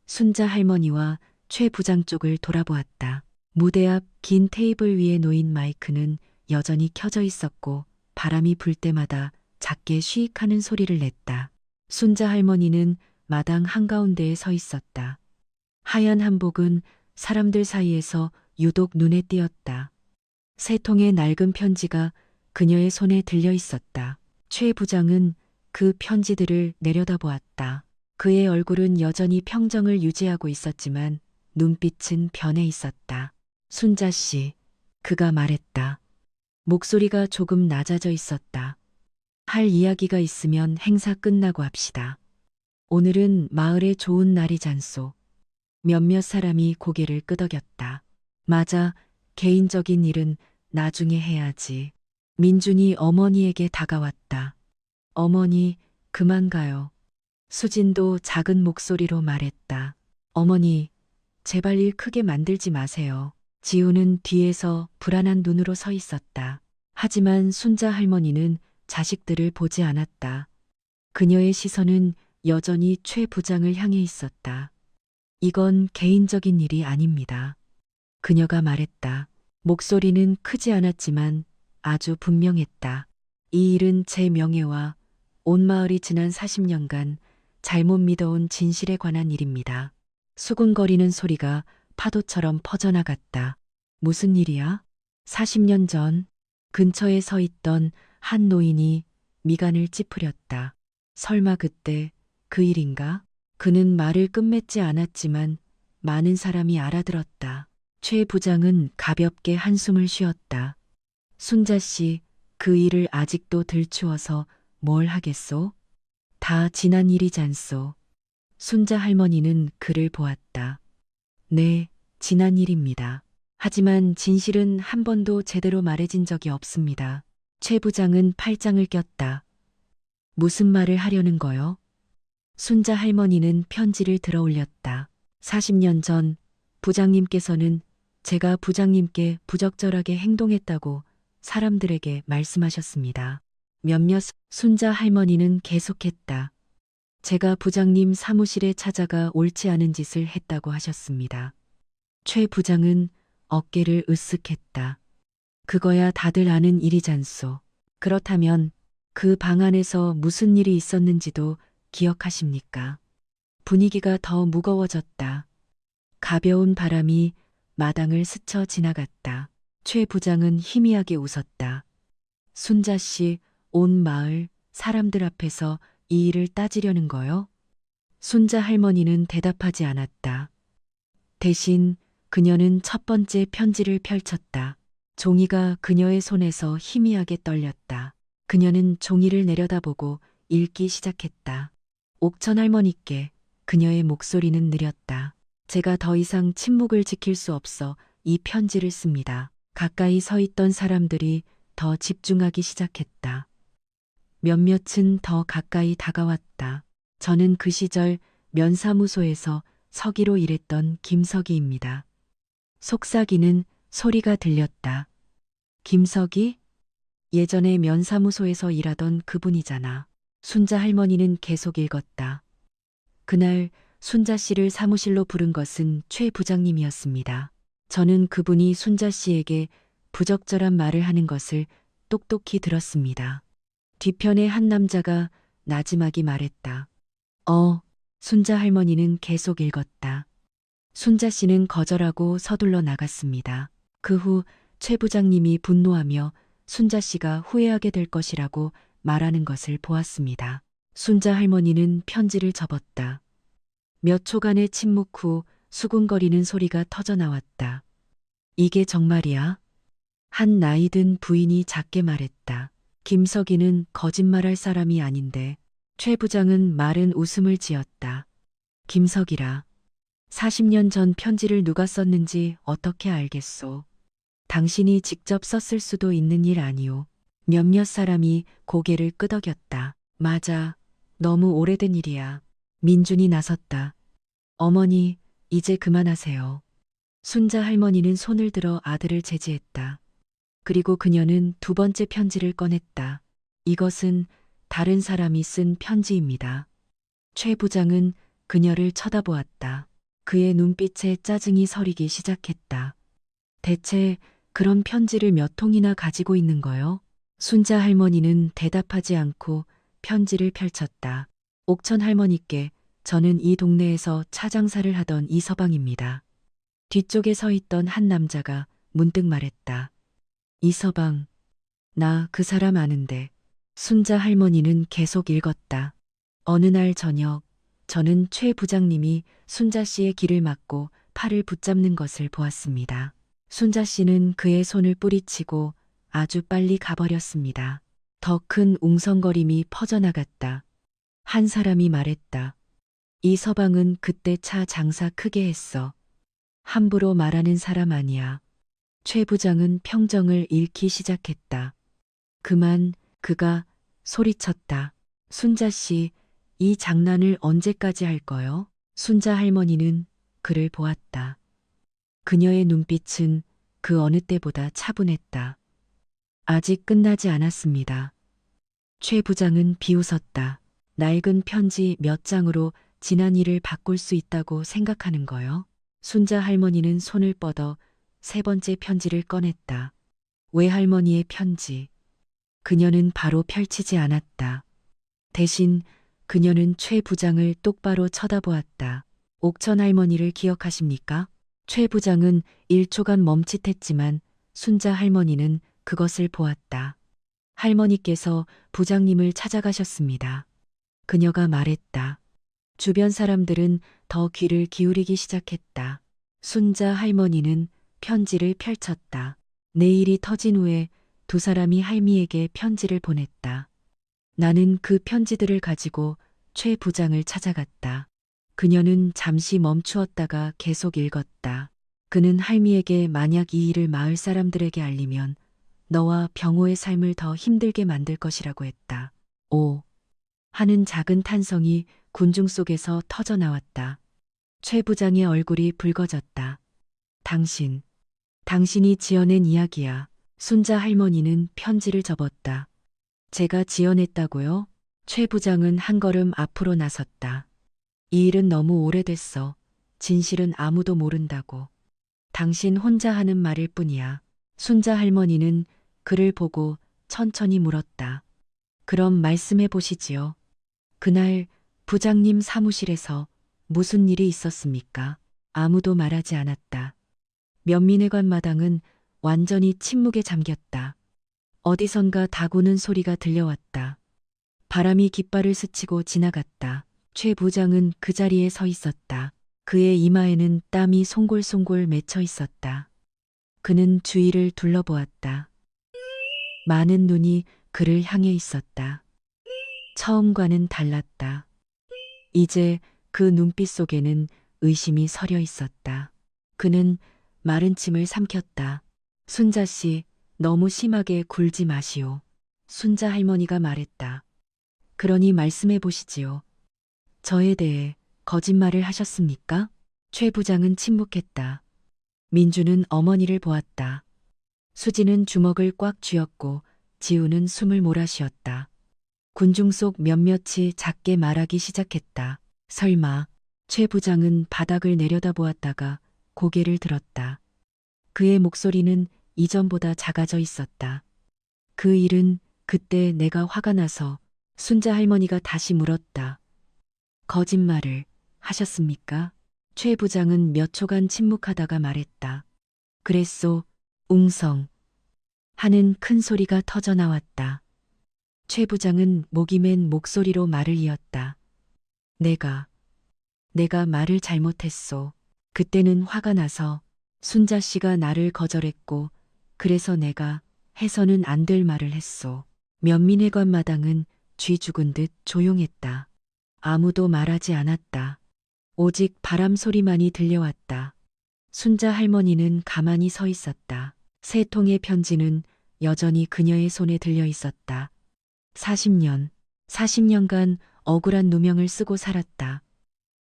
순자 할머니와 최 부장 쪽을 돌아보았다. 무대 앞 긴 테이블 위에 놓인 마이크는 여전히 켜져 있었고 바람이 불 때마다 작게 쉬익하는 소리를 냈다. 순자 할머니는 마당 한가운데에 서 있었다. 하얀 한복은 사람들 사이에서 유독 눈에 띄었다. 세 통의 낡은 편지가 그녀의 손에 들려 있었다. 최 부장은 그 편지들을 내려다보았다. 그의 얼굴은 여전히 평정을 유지하고 있었지만 눈빛은 변해 있었다. 순자 씨, 그가 말했다. 목소리가 조금 낮아져 있었다. 할 이야기가 있으면 행사 끝나고 합시다. 오늘은 마을의 좋은 날이잖소. 몇몇 사람이 고개를 끄덕였다. 맞아, 개인적인 일은 나중에 해야지. 민준이 어머니에게 다가왔다. 어머니, 그만 가요. 수진도 작은 목소리로 말했다. 어머니, 제발 일 크게 만들지 마세요. 지우는 뒤에서 불안한 눈으로 서 있었다. 하지만 순자 할머니는 자식들을 보지 않았다. 그녀의 시선은 여전히 최 부장을 향해 있었다. 이건 개인적인 일이 아닙니다. 그녀가 말했다. 목소리는 크지 않았지만 아주 분명했다. 이 일은 제 명예와 온 마을이 지난 40년간 잘못 믿어온 진실에 관한 일입니다. 수군거리는 소리가 파도처럼 퍼져나갔다. 무슨 일이야? 40년 전 근처에 서 있던 한 노인이 미간을 찌푸렸다. 설마 그때 그 일인가? 그는 말을 끝맺지 않았지만 많은 사람이 알아들었다. 최 부장은 가볍게 한숨을 쉬었다. 순자 씨, 그 일을 아직도 들추어서 뭘 하겠소? 다 지난 일이잖소. 순자 할머니는 그를 보았다. 네, 지난 일입니다. 하지만 진실은 한 번도 제대로 말해진 적이 없습니다. 최 부장은 팔짱을 꼈다. 무슨 말을 하려는 거요? 순자 할머니는 편지를 들어 올렸다. 40년 전 부장님께서는 제가 부장님께 부적절하게 행동했다고 사람들에게 말씀하셨습니다. 몇몇 순자 할머니는 계속했다. 제가 부장님 사무실에 찾아가 옳지 않은 짓을 했다고 하셨습니다. 최 부장은 어깨를 으쓱했다. 그거야 다들 아는 일이잖소. 그렇다면 그 방 안에서 무슨 일이 있었는지도 기억하십니까? 분위기가 더 무거워졌다. 가벼운 바람이 마당을 스쳐 지나갔다. 최 부장은 희미하게 웃었다. 순자 씨, 온 마을 사람들 앞에서 이 일을 따지려는 거요? 순자 할머니는 대답하지 않았다. 대신 그녀는 첫 번째 편지를 펼쳤다. 종이가 그녀의 손에서 희미하게 떨렸다. 그녀는 종이를 내려다보고 읽기 시작했다. 옥천 할머니께 그녀의 목소리는 느렸다. 제가 더 이상 침묵을 지킬 수 없어 이 편지를 씁니다. 가까이 서 있던 사람들이 더 집중하기 시작했다. 몇몇은 더 가까이 다가왔다. 저는 그 시절 면사무소에서 서기로 일했던 김석이입니다. 속삭이는 소리가 들렸다. 김석이? 예전에 면사무소에서 일하던 그분이잖아. 순자 할머니는 계속 읽었다. 그날 순자 씨를 사무실로 부른 것은 최 부장님이었습니다. 저는 그분이 순자 씨에게 부적절한 말을 하는 것을 똑똑히 들었습니다. 뒤편에 한 남자가 나지막이 말했다. 순자 할머니는 계속 읽었다. 순자 씨는 거절하고 서둘러 나갔습니다. 그 후 최 부장님이 분노하며 순자 씨가 후회하게 될 것이라고 말하는 것을 보았습니다. 순자 할머니는 편지를 접었다. 몇 초간의 침묵 후 수군거리는 소리가 터져 나왔다. 이게 정말이야? 한 나이든 부인이 작게 말했다. 김석이는 거짓말할 사람이 아닌데. 최 부장은 마른 웃음을 지었다. 김석이라. 40년 전 편지를 누가 썼는지 어떻게 알겠소? 당신이 직접 썼을 수도 있는 일 아니오. 몇몇 사람이 고개를 끄덕였다. 맞아. 너무 오래된 일이야. 민준이 나섰다. 어머니, 이제 그만하세요. 순자 할머니는 손을 들어 아들을 제지했다. 그리고 그녀는 두 번째 편지를 꺼냈다. 이것은 다른 사람이 쓴 편지입니다. 최 부장은 그녀를 쳐다보았다. 그의 눈빛에 짜증이 서리기 시작했다. 대체 그런 편지를 몇 통이나 가지고 있는 거요? 순자 할머니는 대답하지 않고 편지를 펼쳤다. 옥천 할머니께 저는 이 동네에서 차장사를 하던 이서방입니다. 뒤쪽에 서 있던 한 남자가 문득 말했다. 이서방, 나 그 사람 아는데. 순자 할머니는 계속 읽었다. 어느 날 저녁, 저는 최 부장님이 순자 씨의 길을 막고 팔을 붙잡는 것을 보았습니다. 순자 씨는 그의 손을 뿌리치고 아주 빨리 가버렸습니다. 더 큰 웅성거림이 퍼져나갔다. 한 사람이 말했다. 이 서방은 그때 차 장사 크게 했어. 함부로 말하는 사람 아니야. 최 부장은 평정을 잃기 시작했다. 그만, 그가 소리쳤다. 순자 씨, 이 장난을 언제까지 할 거요? 순자 할머니는 그를 보았다. 그녀의 눈빛은 그 어느 때보다 차분했다. 아직 끝나지 않았습니다. 최 부장은 비웃었다. 낡은 편지 몇 장으로 지난 일을 바꿀 수 있다고 생각하는 거요? 순자 할머니는 손을 뻗어 세 번째 편지를 꺼냈다. 외할머니의 편지. 그녀는 바로 펼치지 않았다. 대신 그녀는 최 부장을 똑바로 쳐다보았다. 옥천 할머니를 기억하십니까? 최 부장은 1초간 멈칫했지만 순자 할머니는 그것을 보았다. 할머니께서 부장님을 찾아가셨습니다. 그녀가 말했다. 주변 사람들은 더 귀를 기울이기 시작했다. 순자 할머니는 편지를 펼쳤다. 내일이 터진 후에 두 사람이 할미에게 편지를 보냈다. 나는 그 편지들을 가지고 최 부장을 찾아갔다. 그녀는 잠시 멈추었다가 계속 읽었다. 그는 할미에게 만약 이 일을 마을 사람들에게 알리면 너와 병호의 삶을 더 힘들게 만들 것이라고 했다. 오. 하는 작은 탄성이 군중 속에서 터져 나왔다. 최 부장의 얼굴이 붉어졌다. 당신이 지어낸 이야기야. 순자 할머니는 편지를 접었다. 제가 지어냈다고요? 최 부장은 한 걸음 앞으로 나섰다. 이 일은 너무 오래됐어. 진실은 아무도 모른다고. 당신 혼자 하는 말일 뿐이야. 순자 할머니는 그를 보고 천천히 물었다. 그럼 말씀해 보시지요. 그날 부장님 사무실에서 무슨 일이 있었습니까? 아무도 말하지 않았다. 면민회관 마당은 완전히 침묵에 잠겼다. 어디선가 다구는 소리가 들려왔다. 바람이 깃발을 스치고 지나갔다. 최 부장은 그 자리에 서 있었다. 그의 이마에는 땀이 송골송골 맺혀 있었다. 그는 주위를 둘러보았다. 많은 눈이 그를 향해 있었다. 처음과는 달랐다. 이제 그 눈빛 속에는 의심이 서려 있었다. 그는 마른 침을 삼켰다. 순자 씨, 너무 심하게 굴지 마시오. 순자 할머니가 말했다. 그러니 말씀해 보시지요. 저에 대해 거짓말을 하셨습니까? 최 부장은 침묵했다. 민주는 어머니를 보았다. 수지는 주먹을 꽉 쥐었고 지우는 숨을 몰아쉬었다. 군중 속 몇몇이 작게 말하기 시작했다. 설마. 최 부장은 바닥을 내려다보았다가 고개를 들었다. 그의 목소리는 이전보다 작아져 있었다. 그 일은 그때 내가 화가 나서. 순자 할머니가 다시 물었다. 거짓말을 하셨습니까? 최 부장은 몇 초간 침묵하다가 말했다. 그랬소, 웅성. 하는 큰 소리가 터져 나왔다. 최 부장은 목이 맨 목소리로 말을 이었다. 내가 말을 잘못했소. 그때는 화가 나서 순자 씨가 나를 거절했고, 그래서 내가 해서는 안 될 말을 했소. 면민회관 마당은 쥐 죽은 듯 조용했다. 아무도 말하지 않았다. 오직 바람 소리만이 들려왔다. 순자 할머니는 가만히 서 있었다. 세 통의 편지는 여전히 그녀의 손에 들려 있었다. 40년간 억울한 누명을 쓰고 살았다.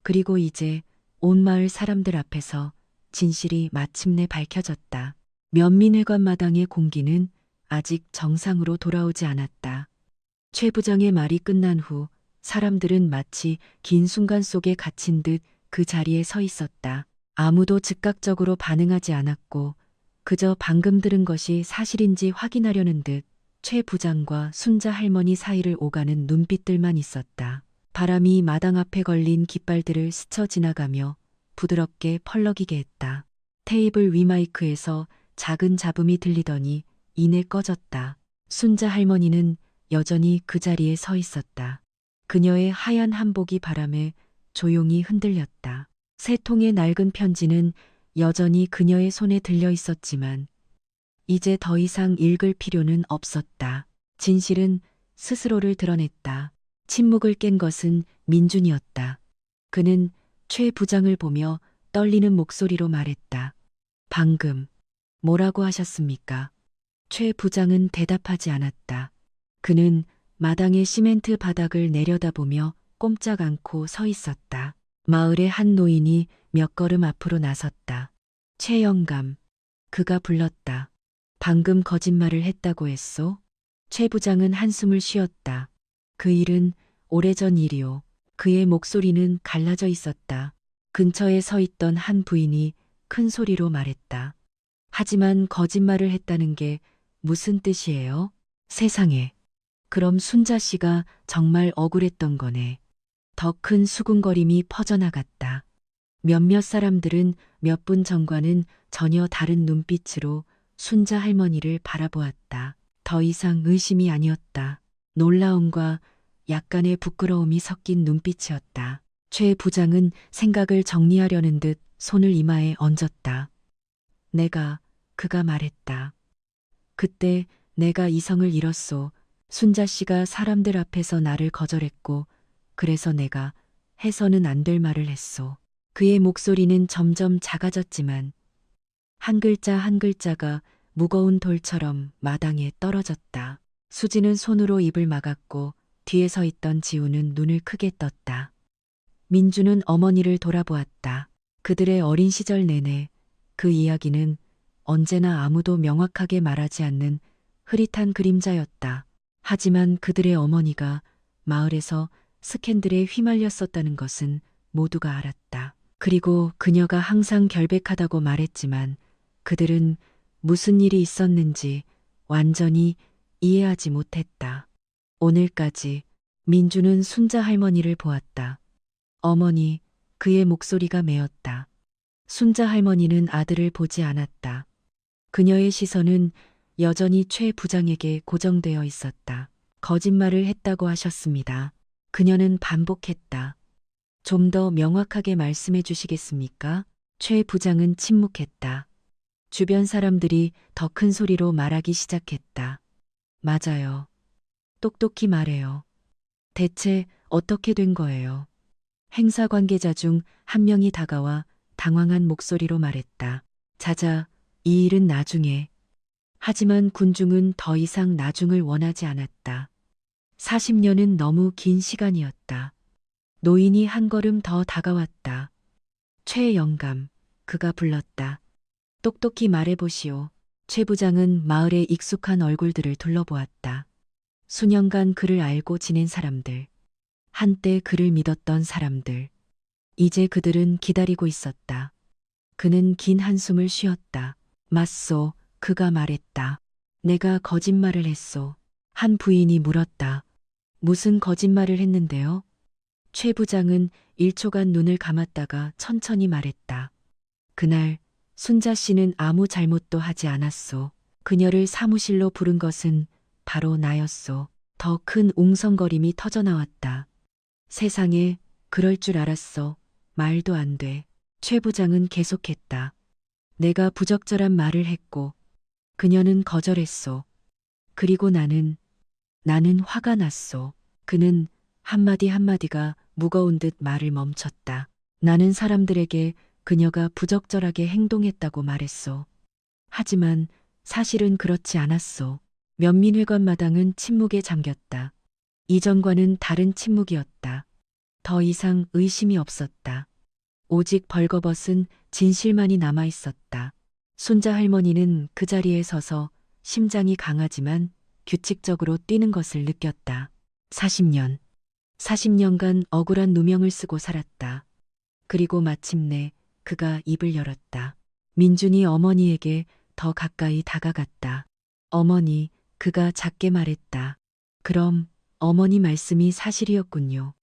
그리고 이제 온 마을 사람들 앞에서 진실이 마침내 밝혀졌다. 면민회관 마당의 공기는 아직 정상으로 돌아오지 않았다. 최 부장의 말이 끝난 후 사람들은 마치 긴 순간 속에 갇힌 듯 그 자리에 서 있었다. 아무도 즉각적으로 반응하지 않았고 그저 방금 들은 것이 사실인지 확인하려는 듯 최 부장과 순자 할머니 사이를 오가는 눈빛들만 있었다. 바람이 마당 앞에 걸린 깃발들을 스쳐 지나가며 부드럽게 펄럭이게 했다. 테이블 위 마이크에서 작은 잡음이 들리더니 이내 꺼졌다. 순자 할머니는 여전히 그 자리에 서 있었다. 그녀의 하얀 한복이 바람에 조용히 흔들렸다. 세 통의 낡은 편지는 여전히 그녀의 손에 들려 있었지만 이제 더 이상 읽을 필요는 없었다. 진실은 스스로를 드러냈다. 침묵을 깬 것은 민준이었다. 그는 최 부장을 보며 떨리는 목소리로 말했다. 방금 뭐라고 하셨습니까? 최 부장은 대답하지 않았다. 그는 마당의 시멘트 바닥을 내려다보며 꼼짝 않고 서 있었다. 마을의 한 노인이 몇 걸음 앞으로 나섰다. 최영감, 그가 불렀다. 방금 거짓말을 했다고 했소? 최 부장은 한숨을 쉬었다. 그 일은 오래전 일이오. 그의 목소리는 갈라져 있었다. 근처에 서 있던 한 부인이 큰 소리로 말했다. 하지만 거짓말을 했다는 게 무슨 뜻이에요? 세상에. 그럼 순자 씨가 정말 억울했던 거네. 더 큰 수군거림이 퍼져나갔다. 몇몇 사람들은 몇 분 전과는 전혀 다른 눈빛으로 순자 할머니를 바라보았다. 더 이상 의심이 아니었다. 놀라움과 약간의 부끄러움이 섞인 눈빛이었다. 최 부장은 생각을 정리하려는 듯 손을 이마에 얹었다. 그가 말했다. 그때 내가 이성을 잃었소. 순자 씨가 사람들 앞에서 나를 거절했고 그래서 내가 해서는 안 될 말을 했소. 그의 목소리는 점점 작아졌지만 한 글자 한 글자가 무거운 돌처럼 마당에 떨어졌다. 수지는 손으로 입을 막았고 뒤에 서 있던 지우는 눈을 크게 떴다. 민주는 어머니를 돌아보았다. 그들의 어린 시절 내내 그 이야기는 언제나 아무도 명확하게 말하지 않는 흐릿한 그림자였다. 하지만 그들의 어머니가 마을에서 스캔들에 휘말렸었다는 것은 모두가 알았다. 그리고 그녀가 항상 결백하다고 말했지만 그들은 무슨 일이 있었는지 완전히 이해하지 못했다. 오늘까지 민주는 순자 할머니를 보았다. 어머니, 그의 목소리가 메었다. 순자 할머니는 아들을 보지 않았다. 그녀의 시선은 여전히 최 부장에게 고정되어 있었다. 거짓말을 했다고 하셨습니다. 그녀는 반복했다. 좀 더 명확하게 말씀해 주시겠습니까? 최 부장은 침묵했다. 주변 사람들이 더 큰 소리로 말하기 시작했다. 맞아요. 똑똑히 말해요. 대체 어떻게 된 거예요? 행사 관계자 중 한 명이 다가와 당황한 목소리로 말했다. 자자, 이 일은 나중에. 하지만 군중은 더 이상 나중을 원하지 않았다. 40년은 너무 긴 시간이었다. 노인이 한 걸음 더 다가왔다. 최영감, 그가 불렀다. 똑똑히 말해보시오. 최 부장은 마을의 익숙한 얼굴들을 둘러보았다. 수년간 그를 알고 지낸 사람들, 한때 그를 믿었던 사람들. 이제 그들은 기다리고 있었다. 그는 긴 한숨을 쉬었다. 맞소, 그가 말했다. 내가 거짓말을 했소. 한 부인이 물었다. 무슨 거짓말을 했는데요? 최 부장은 1초간 눈을 감았다가 천천히 말했다. 그날 순자 씨는 아무 잘못도 하지 않았소. 그녀를 사무실로 부른 것은 바로 나였소. 더 큰 웅성거림이 터져나왔다. 세상에, 그럴 줄 알았어. 말도 안 돼. 최 부장은 계속했다. 내가 부적절한 말을 했고 그녀는 거절했소. 그리고 나는 화가 났소. 그는 한마디 한마디가 무거운 듯 말을 멈췄다. 나는 사람들에게 그녀가 부적절하게 행동했다고 말했소. 하지만 사실은 그렇지 않았소. 면민회관 마당은 침묵에 잠겼다. 이전과는 다른 침묵이었다. 더 이상 의심이 없었다. 오직 벌거벗은 진실만이 남아 있었다. 순자 할머니는 그 자리에 서서 심장이 강하지만 규칙적으로 뛰는 것을 느꼈다. 40년간 억울한 누명을 쓰고 살았다. 그리고 마침내 그가 입을 열었다. 민준이 어머니에게 더 가까이 다가갔다. 어머니, 그가 작게 말했다. 그럼 어머니 말씀이 사실이었군요.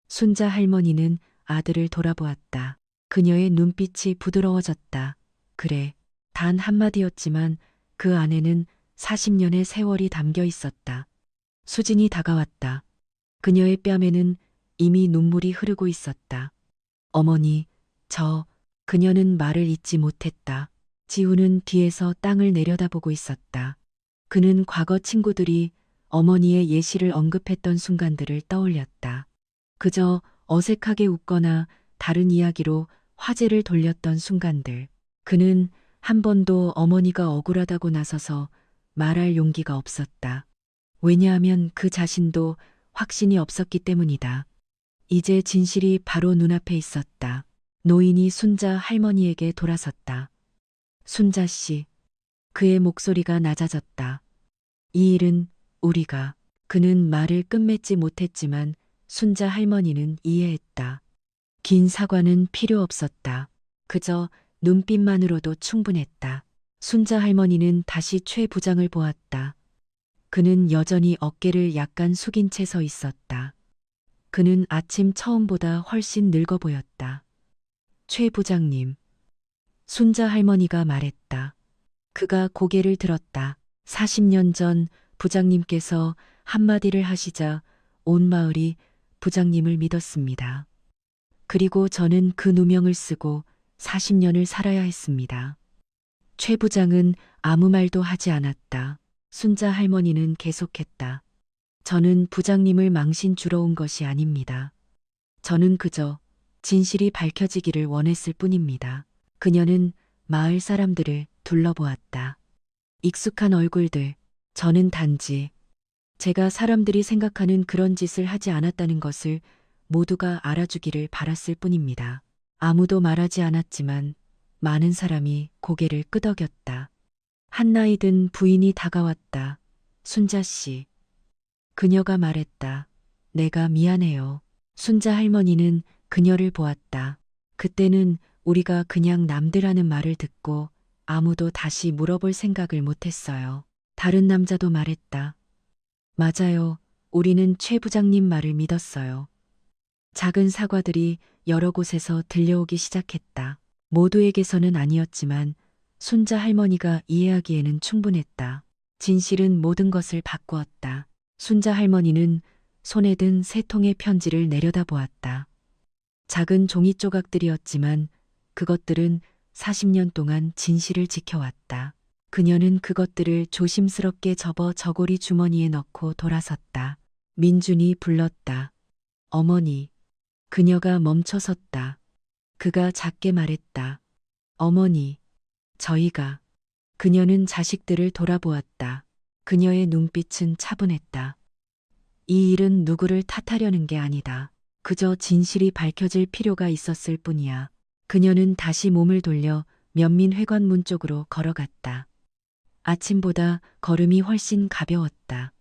순자 할머니는 아들을 돌아보았다. 그녀의 눈빛이 부드러워졌다. 그래, 단 한마디였지만 그 안에는 40년의 세월이 담겨 있었다. 수진이 다가왔다. 그녀의 뺨에는 이미 눈물이 흐르고 있었다. 어머니, 그녀는 말을 잇지 못했다. 지우는 뒤에서 땅을 내려다보고 있었다. 그는 과거 친구들이 어머니의 예시를 언급했던 순간들을 떠올렸다. 그저 어색하게 웃거나 다른 이야기로 화제를 돌렸던 순간들. 그는 한 번도 어머니가 억울하다고 나서서 말할 용기가 없었다. 왜냐하면 그 자신도 확신이 없었기 때문이다. 이제 진실이 바로 눈앞에 있었다. 노인이 순자 할머니에게 돌아섰다. 순자 씨, 그의 목소리가 낮아졌다. 이 일은 그는 말을 끝맺지 못했지만 순자 할머니는 이해했다. 긴 사과는 필요 없었다. 그저 눈빛만으로도 충분했다. 순자 할머니는 다시 최 부장을 보았다. 그는 여전히 어깨를 약간 숙인 채 서 있었다. 그는 아침 처음보다 훨씬 늙어 보였다. 최 부장님. 순자 할머니가 말했다. 그가 고개를 들었다. 40년 전 부장님께서 한마디를 하시자 온 마을이 부장님을 믿었습니다. 그리고 저는 그 누명을 쓰고 40년을 살아야 했습니다. 최 부장은 아무 말도 하지 않았다. 순자 할머니는 계속했다. 저는 부장님을 망신 주러 온 것이 아닙니다. 저는 그저 진실이 밝혀지기를 원했을 뿐입니다. 그녀는 마을 사람들을 둘러보았다. 익숙한 얼굴들, 저는 단지 제가 사람들이 생각하는 그런 짓을 하지 않았다는 것을 모두가 알아주기를 바랐을 뿐입니다. 아무도 말하지 않았지만 많은 사람이 고개를 끄덕였다. 한 나이 든 부인이 다가왔다. 순자 씨. 그녀가 말했다. 내가 미안해요. 순자 할머니는 그녀를 보았다. 그때는 우리가 그냥 남들 하는 말을 듣고 아무도 다시 물어볼 생각을 못했어요. 다른 남자도 말했다. 맞아요. 우리는 최 부장님 말을 믿었어요. 작은 사과들이 여러 곳에서 들려오기 시작했다. 모두에게서는 아니었지만 순자 할머니가 이해하기에는 충분했다. 진실은 모든 것을 바꾸었다. 순자 할머니는 손에 든 세 통의 편지를 내려다보았다. 작은 종이 조각들이었지만 그것들은 40년 동안 진실을 지켜왔다. 그녀는 그것들을 조심스럽게 접어 저고리 주머니에 넣고 돌아섰다. 민준이 불렀다. 어머니. 그녀가 멈춰섰다. 그가 작게 말했다. 어머니. 저희가. 그녀는 자식들을 돌아보았다. 그녀의 눈빛은 차분했다. 이 일은 누구를 탓하려는 게 아니다. 그저 진실이 밝혀질 필요가 있었을 뿐이야. 그녀는 다시 몸을 돌려 면민회관문 쪽으로 걸어갔다. 아침보다 걸음이 훨씬 가벼웠다.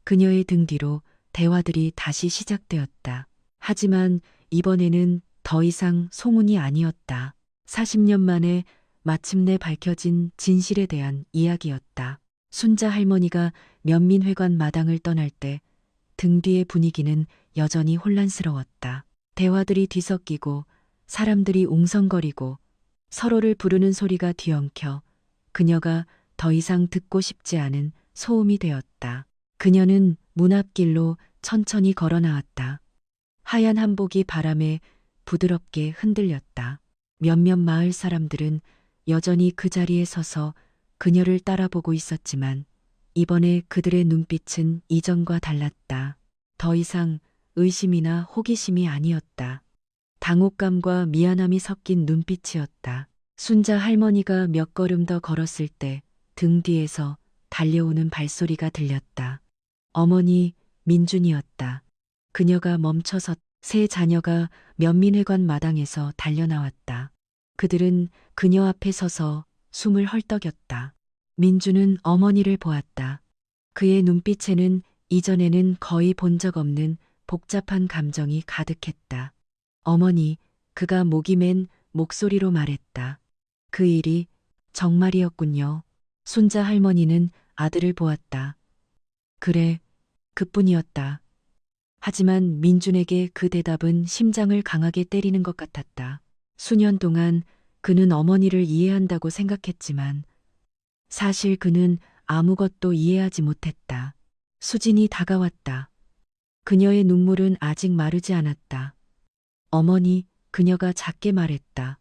그녀의 등 뒤로 대화들이 다시 시작되었다. 하지만 이번에는 더 이상 소문이 아니었다. 40년 만에 마침내 밝혀진 진실에 대한 이야기였다. 순자 할머니가 면민회관 마당을 떠날 때 등 뒤의 분위기는 여전히 혼란스러웠다. 대화들이 뒤섞이고 사람들이 웅성거리고 서로를 부르는 소리가 뒤엉켜 그녀가 더 이상 듣고 싶지 않은 소음이 되었다. 그녀는 문 앞길로 천천히 걸어 나왔다. 하얀 한복이 바람에 부드럽게 흔들렸다. 몇몇 마을 사람들은 여전히 그 자리에 서서 그녀를 따라보고 있었지만 이번에 그들의 눈빛은 이전과 달랐다. 더 이상 의심이나 호기심이 아니었다. 당혹감과 미안함이 섞인 눈빛이었다. 순자 할머니가 몇 걸음 더 걸었을 때 등 뒤에서 달려오는 발소리가 들렸다. 어머니 민준이었다. 그녀가 멈춰서 세 자녀가 면민회관 마당에서 달려나왔다. 그들은 그녀 앞에 서서 숨을 헐떡였다. 민준은 어머니를 보았다. 그의 눈빛에는 이전에는 거의 본 적 없는 복잡한 감정이 가득했다. 어머니, 그가 목이 맨 목소리로 말했다. 그 일이 정말이었군요. 순자 할머니는 아들을 보았다. 그래, 그뿐이었다. 하지만 민준에게 그 대답은 심장을 강하게 때리는 것 같았다. 수년 동안 그는 어머니를 이해한다고 생각했지만 사실 그는 아무것도 이해하지 못했다. 수진이 다가왔다. 그녀의 눈물은 아직 마르지 않았다. 어머니, 그녀가 작게 말했다.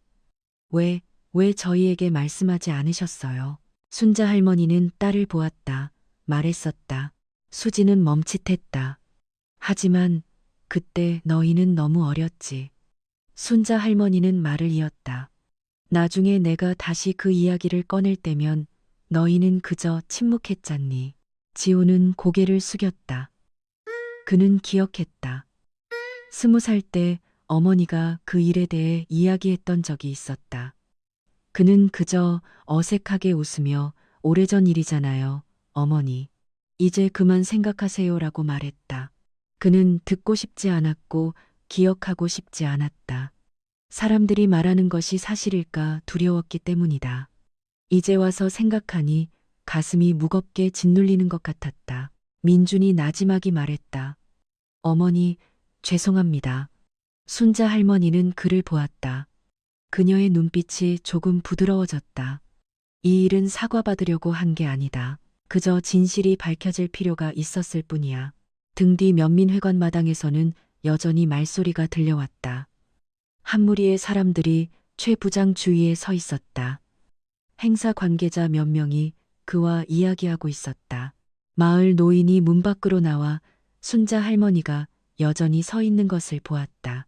왜 저희에게 말씀하지 않으셨어요? 순자 할머니는 딸을 보았다. 말했었다. 수진은 멈칫했다. 하지만 그때 너희는 너무 어렸지. 순자 할머니는 말을 이었다. 나중에 내가 다시 그 이야기를 꺼낼 때면 너희는 그저 침묵했잖니. 지호는 고개를 숙였다. 그는 기억했다. 20살 때 어머니가 그 일에 대해 이야기했던 적이 있었다. 그는 그저 어색하게 웃으며 오래전 일이잖아요, 어머니. 이제 그만 생각하세요라고 말했다. 그는 듣고 싶지 않았고 기억하고 싶지 않았다. 사람들이 말하는 것이 사실일까 두려웠기 때문이다. 이제 와서 생각하니 가슴이 무겁게 짓눌리는 것 같았다. 민준이 나지막이 말했다. 어머니, 죄송합니다. 순자 할머니는 그를 보았다. 그녀의 눈빛이 조금 부드러워졌다. 이 일은 사과받으려고 한 게 아니다. 그저 진실이 밝혀질 필요가 있었을 뿐이야. 등 뒤 면민회관 마당에서는 여전히 말소리가 들려왔다. 한 무리의 사람들이 최 부장 주위에 서 있었다. 행사 관계자 몇 명이 그와 이야기하고 있었다. 마을 노인이 문 밖으로 나와 순자 할머니가 여전히 서 있는 것을 보았다.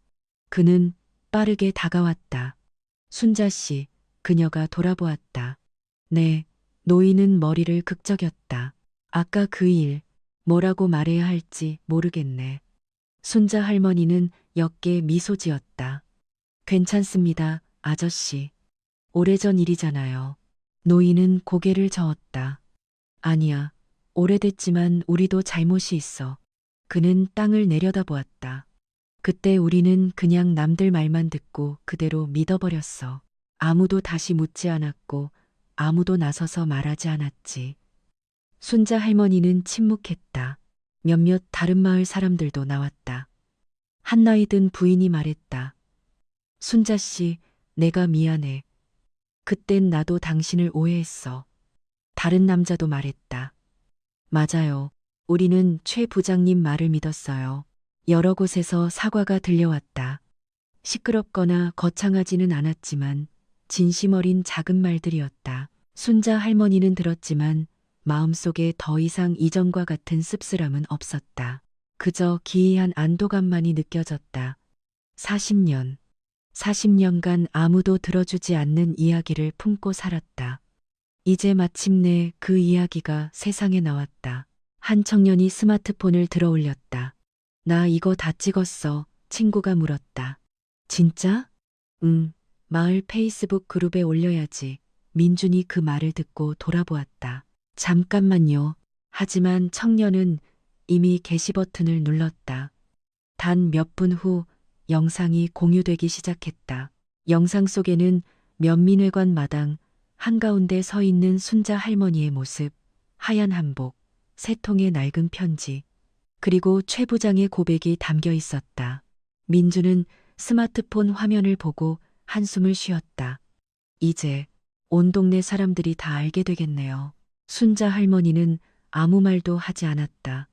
그는 빠르게 다가왔다. 순자 씨, 그녀가 돌아보았다. 네, 노인은 머리를 극적였다. 아까 그 일, 뭐라고 말해야 할지 모르겠네. 순자 할머니는 옅게 미소 지었다. 괜찮습니다, 아저씨. 오래전 일이잖아요. 노인은 고개를 저었다. 아니야, 오래됐지만 우리도 잘못이 있어. 그는 땅을 내려다보았다. 그때 우리는 그냥 남들 말만 듣고 그대로 믿어버렸어. 아무도 다시 묻지 않았고 아무도 나서서 말하지 않았지. 순자 할머니는 침묵했다. 몇몇 다른 마을 사람들도 나왔다. 한 나이 든 부인이 말했다. 순자 씨, 내가 미안해. 그땐 나도 당신을 오해했어. 다른 남자도 말했다. 맞아요. 우리는 최 부장님 말을 믿었어요. 여러 곳에서 사과가 들려왔다. 시끄럽거나 거창하지는 않았지만 진심 어린 작은 말들이었다. 순자 할머니는 들었지만 마음속에 더 이상 이전과 같은 씁쓸함은 없었다. 그저 기이한 안도감만이 느껴졌다. 40년. 40년간 아무도 들어주지 않는 이야기를 품고 살았다. 이제 마침내 그 이야기가 세상에 나왔다. 한 청년이 스마트폰을 들어 올렸다. 나 이거 다 찍었어. 친구가 물었다. 진짜? 응. 마을 페이스북 그룹에 올려야지. 민준이 그 말을 듣고 돌아보았다. 잠깐만요. 하지만 청년은 이미 게시 버튼을 눌렀다. 단 몇 분 후 영상이 공유되기 시작했다. 영상 속에는 면민회관 마당 한가운데 서 있는 순자 할머니의 모습, 하얀 한복, 세 통의 낡은 편지, 그리고 최 부장의 고백이 담겨 있었다. 민주는 스마트폰 화면을 보고 한숨을 쉬었다. 이제 온 동네 사람들이 다 알게 되겠네요. 순자 할머니는 아무 말도 하지 않았다.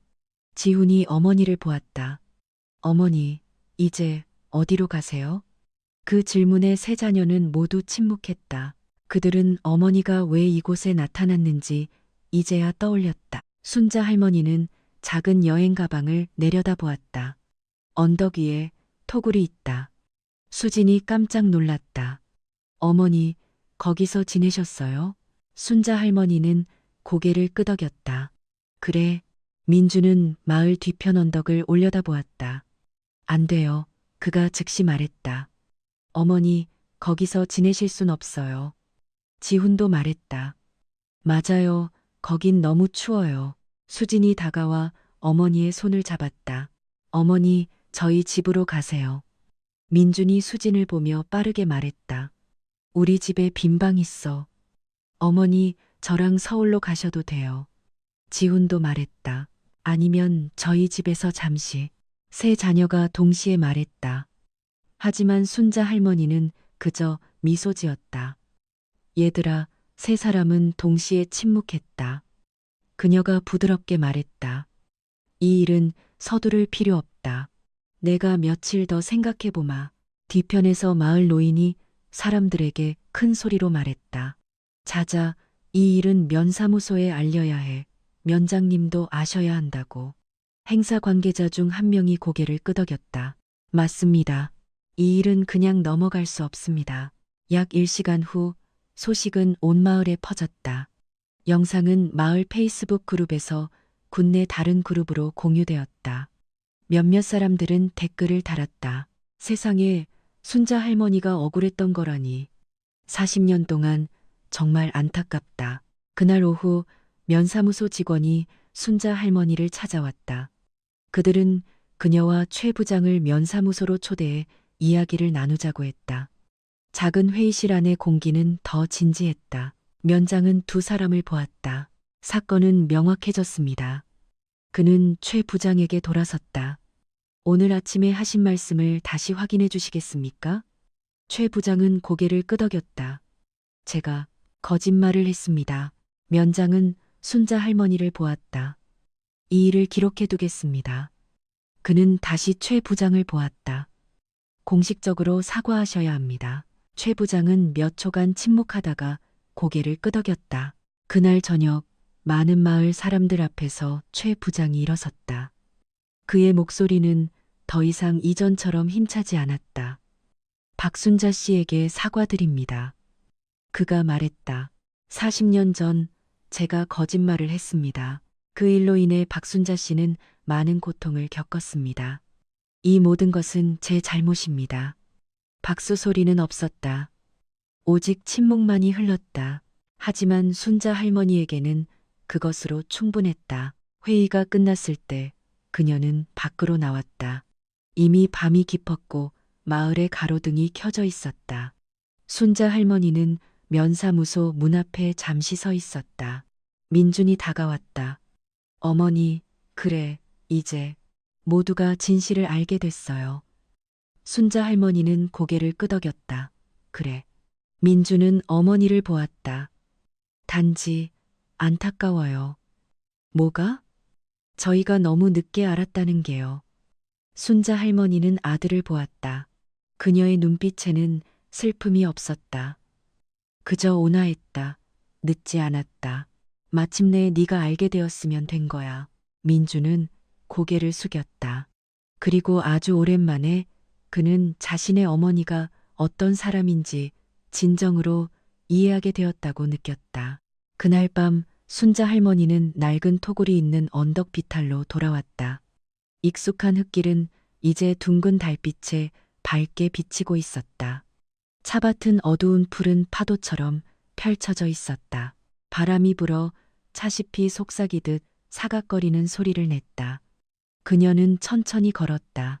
지훈이 어머니를 보았다. 어머니, 이제 어디로 가세요? 그 질문에 세 자녀는 모두 침묵했다. 그들은 어머니가 왜 이곳에 나타났는지 이제야 떠올렸다. 순자 할머니는 작은 여행 가방을 내려다보았다. 언덕 위에 토굴이 있다. 수진이 깜짝 놀랐다. 어머니, 거기서 지내셨어요? 순자 할머니는 고개를 끄덕였다. 그래. 민주는 마을 뒤편 언덕을 올려다보았다. 안 돼요. 그가 즉시 말했다. 어머니, 거기서 지내실 순 없어요. 지훈도 말했다. 맞아요. 거긴 너무 추워요. 수진이 다가와 어머니의 손을 잡았다. 어머니, 저희 집으로 가세요. 민준이 수진을 보며 빠르게 말했다. 우리 집에 빈 방 있어. 어머니, 저랑 서울로 가셔도 돼요. 지훈도 말했다. 아니면 저희 집에서 잠시. 세 자녀가 동시에 말했다. 하지만 순자 할머니는 그저 미소 지었다. 얘들아, 세 사람은 동시에 침묵했다. 그녀가 부드럽게 말했다. 이 일은 서두를 필요 없다. 내가 며칠 더 생각해보마. 뒤편에서 마을 노인이 사람들에게 큰 소리로 말했다. 자자, 이 일은 면사무소에 알려야 해. 면장님도 아셔야 한다고. 행사 관계자 중 한 명이 고개를 끄덕였다. 맞습니다. 이 일은 그냥 넘어갈 수 없습니다. 약 1시간 후 소식은 온 마을에 퍼졌다. 영상은 마을 페이스북 그룹에서 군내 다른 그룹으로 공유되었다. 몇몇 사람들은 댓글을 달았다. 세상에 순자 할머니가 억울했던 거라니. 40년 동안 정말 안타깝다. 그날 오후 면사무소 직원이 순자 할머니를 찾아왔다. 그들은 그녀와 최 부장을 면사무소로 초대해 이야기를 나누자고 했다. 작은 회의실 안의 공기는 더 진지했다. 면장은 두 사람을 보았다. 사건은 명확해졌습니다. 그는 최 부장에게 돌아섰다. 오늘 아침에 하신 말씀을 다시 확인해 주시겠습니까? 최 부장은 고개를 끄덕였다. 제가 거짓말을 했습니다. 면장은 순자 할머니를 보았다. 이 일을 기록해 두겠습니다. 그는 다시 최 부장을 보았다. 공식적으로 사과하셔야 합니다. 최 부장은 몇 초간 침묵하다가 고개를 끄덕였다. 그날 저녁 많은 마을 사람들 앞에서 최 부장이 일어섰다. 그의 목소리는 더 이상 이전처럼 힘차지 않았다. 박순자 씨에게 사과드립니다. 그가 말했다. 40년 전 제가 거짓말을 했습니다. 그 일로 인해 박순자 씨는 많은 고통을 겪었습니다. 이 모든 것은 제 잘못입니다. 박수 소리는 없었다. 오직 침묵만이 흘렀다. 하지만 순자 할머니에게는 그것으로 충분했다. 회의가 끝났을 때 그녀는 밖으로 나왔다. 이미 밤이 깊었고 마을에 가로등이 켜져 있었다. 순자 할머니는 면사무소 문 앞에 잠시 서 있었다. 민준이 다가왔다. 어머니, 그래, 이제 모두가 진실을 알게 됐어요. 순자 할머니는 고개를 끄덕였다. 그래. 민준은 어머니를 보았다. 단지 안타까워요. 뭐가? 저희가 너무 늦게 알았다는 게요. 순자 할머니는 아들을 보았다. 그녀의 눈빛에는 슬픔이 없었다. 그저 온화했다. 늦지 않았다. 마침내 네가 알게 되었으면 된 거야. 민주는 고개를 숙였다. 그리고 아주 오랜만에 그는 자신의 어머니가 어떤 사람인지 진정으로 이해하게 되었다고 느꼈다. 그날 밤 순자 할머니는 낡은 토굴이 있는 언덕 비탈로 돌아왔다. 익숙한 흙길은 이제 둥근 달빛에 밝게 비치고 있었다. 차밭은 어두운 푸른 파도처럼 펼쳐져 있었다. 바람이 불어 차잎이 속삭이듯 사각거리는 소리를 냈다. 그녀는 천천히 걸었다.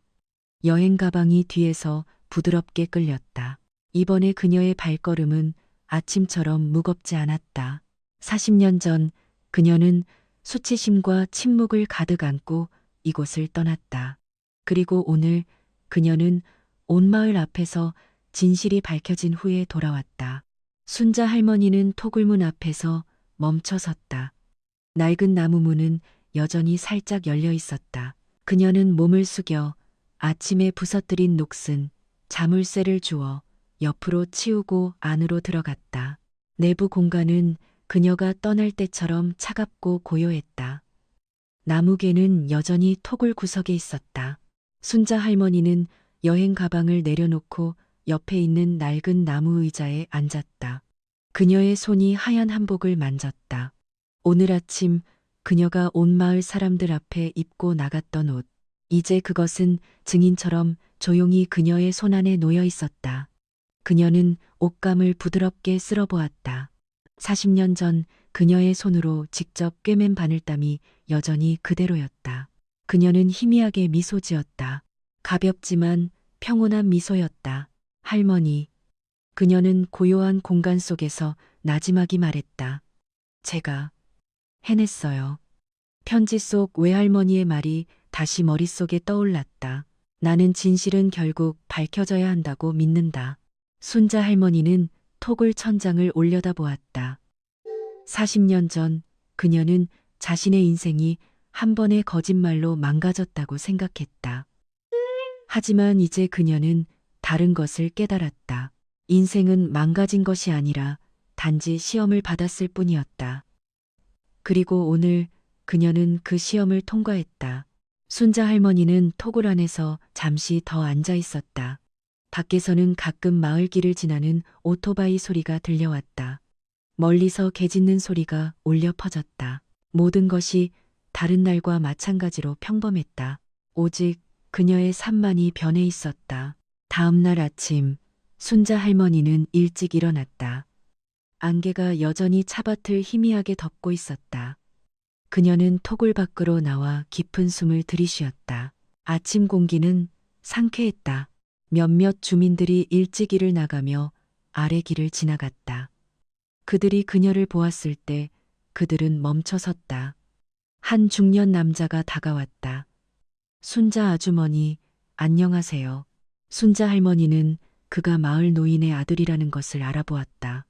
여행 가방이 뒤에서 부드럽게 끌렸다. 이번에 그녀의 발걸음은 아침처럼 무겁지 않았다. 40년 전 그녀는 수치심과 침묵을 가득 안고 이곳을 떠났다. 그리고 오늘 그녀는 온 마을 앞에서 진실이 밝혀진 후에 돌아왔다. 순자 할머니는 토굴문 앞에서 멈춰 섰다. 낡은 나무 문은 여전히 살짝 열려 있었다. 그녀는 몸을 숙여 아침에 부서뜨린 녹슨 자물쇠를 주워 옆으로 치우고 안으로 들어갔다. 내부 공간은 그녀가 떠날 때처럼 차갑고 고요했다. 나무개는 여전히 토굴 구석에 있었다. 순자 할머니는 여행 가방을 내려놓고 옆에 있는 낡은 나무 의자에 앉았다. 그녀의 손이 하얀 한복을 만졌다. 오늘 아침 그녀가 온 마을 사람들 앞에 입고 나갔던 옷. 이제 그것은 증인처럼 조용히 그녀의 손안에 놓여 있었다. 그녀는 옷감을 부드럽게 쓸어보았다. 40년 전 그녀의 손으로 직접 꿰맨 바늘땀이 여전히 그대로였다. 그녀는 희미하게 미소 지었다. 가볍지만 평온한 미소였다. 할머니. 그녀는 고요한 공간 속에서 나지막이 말했다. 제가 해냈어요. 편지 속 외할머니의 말이 다시 머릿속에 떠올랐다. 나는 진실은 결국 밝혀져야 한다고 믿는다. 순자 할머니는 토굴 천장을 올려다보았다. 40년 전 그녀는 자신의 인생이 한 번의 거짓말로 망가졌다고 생각했다. 하지만 이제 그녀는 다른 것을 깨달았다. 인생은 망가진 것이 아니라 단지 시험을 받았을 뿐이었다. 그리고 오늘 그녀는 그 시험을 통과했다. 순자 할머니는 토굴 안에서 잠시 더 앉아 있었다. 밖에서는 가끔 마을길을 지나는 오토바이 소리가 들려왔다. 멀리서 개 짖는 소리가 울려 퍼졌다. 모든 것이 다른 날과 마찬가지로 평범했다. 오직 그녀의 삶만이 변해 있었다. 다음 날 아침, 순자 할머니는 일찍 일어났다. 안개가 여전히 차밭을 희미하게 덮고 있었다. 그녀는 토굴 밖으로 나와 깊은 숨을 들이쉬었다. 아침 공기는 상쾌했다. 몇몇 주민들이 일찍 일을 나가며 아래 길을 지나갔다. 그들이 그녀를 보았을 때 그들은 멈춰 섰다. 한 중년 남자가 다가왔다. 순자 아주머니, 안녕하세요. 순자 할머니는 그가 마을 노인의 아들이라는 것을 알아보았다.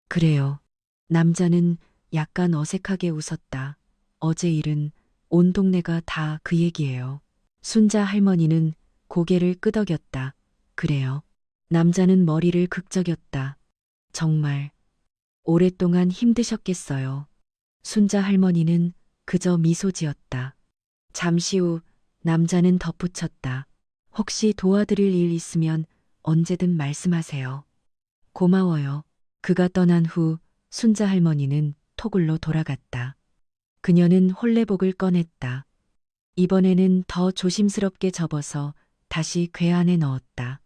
그래요. 남자는 약간 어색하게 웃었다. 어제 일은 온 동네가 다 그 얘기예요. 순자 할머니는 고개를 끄덕였다. 그래요. 남자는 머리를 극적였다. 정말 오랫동안 힘드셨겠어요. 순자 할머니는 그저 미소 지었다. 잠시 후 남자는 덧붙였다. 혹시 도와드릴 일 있으면 언제든 말씀하세요. 고마워요. 그가 떠난 후 순자 할머니는 토굴로 돌아갔다. 그녀는 홀레복을 꺼냈다. 이번에는 더 조심스럽게 접어서 다시 궤 안에 넣었다.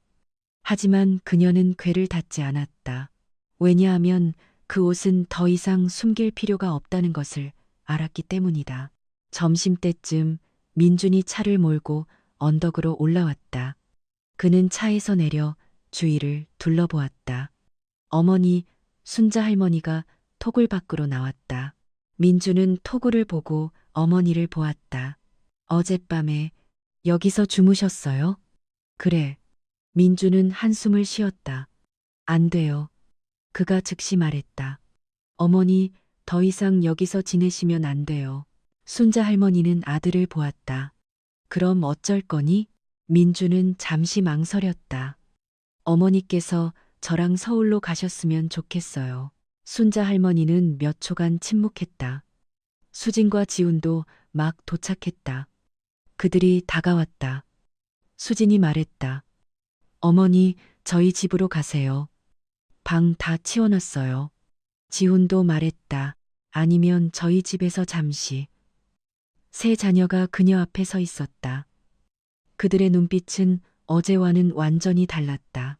하지만 그녀는 궤를 닫지 않았다. 왜냐하면 그 옷은 더 이상 숨길 필요가 없다는 것을 알았기 때문이다. 점심때쯤 민준이 차를 몰고 언덕으로 올라왔다. 그는 차에서 내려 주위를 둘러보았다. 어머니, 순자 할머니가 토굴 밖으로 나왔다. 민주는 토굴을 보고 어머니를 보았다. 어젯밤에 여기서 주무셨어요? 그래. 민주는 한숨을 쉬었다. 안 돼요. 그가 즉시 말했다. 어머니, 더 이상 여기서 지내시면 안 돼요. 순자 할머니는 아들을 보았다. 그럼 어쩔 거니? 민주는 잠시 망설였다. 어머니께서 저랑 서울로 가셨으면 좋겠어요. 순자 할머니는 몇 초간 침묵했다. 수진과 지훈도 막 도착했다. 그들이 다가왔다. 수진이 말했다. 어머니, 저희 집으로 가세요. 방 다 치워놨어요. 지훈도 말했다. 아니면 저희 집에서 잠시. 세 자녀가 그녀 앞에 서 있었다. 그들의 눈빛은 어제와는 완전히 달랐다.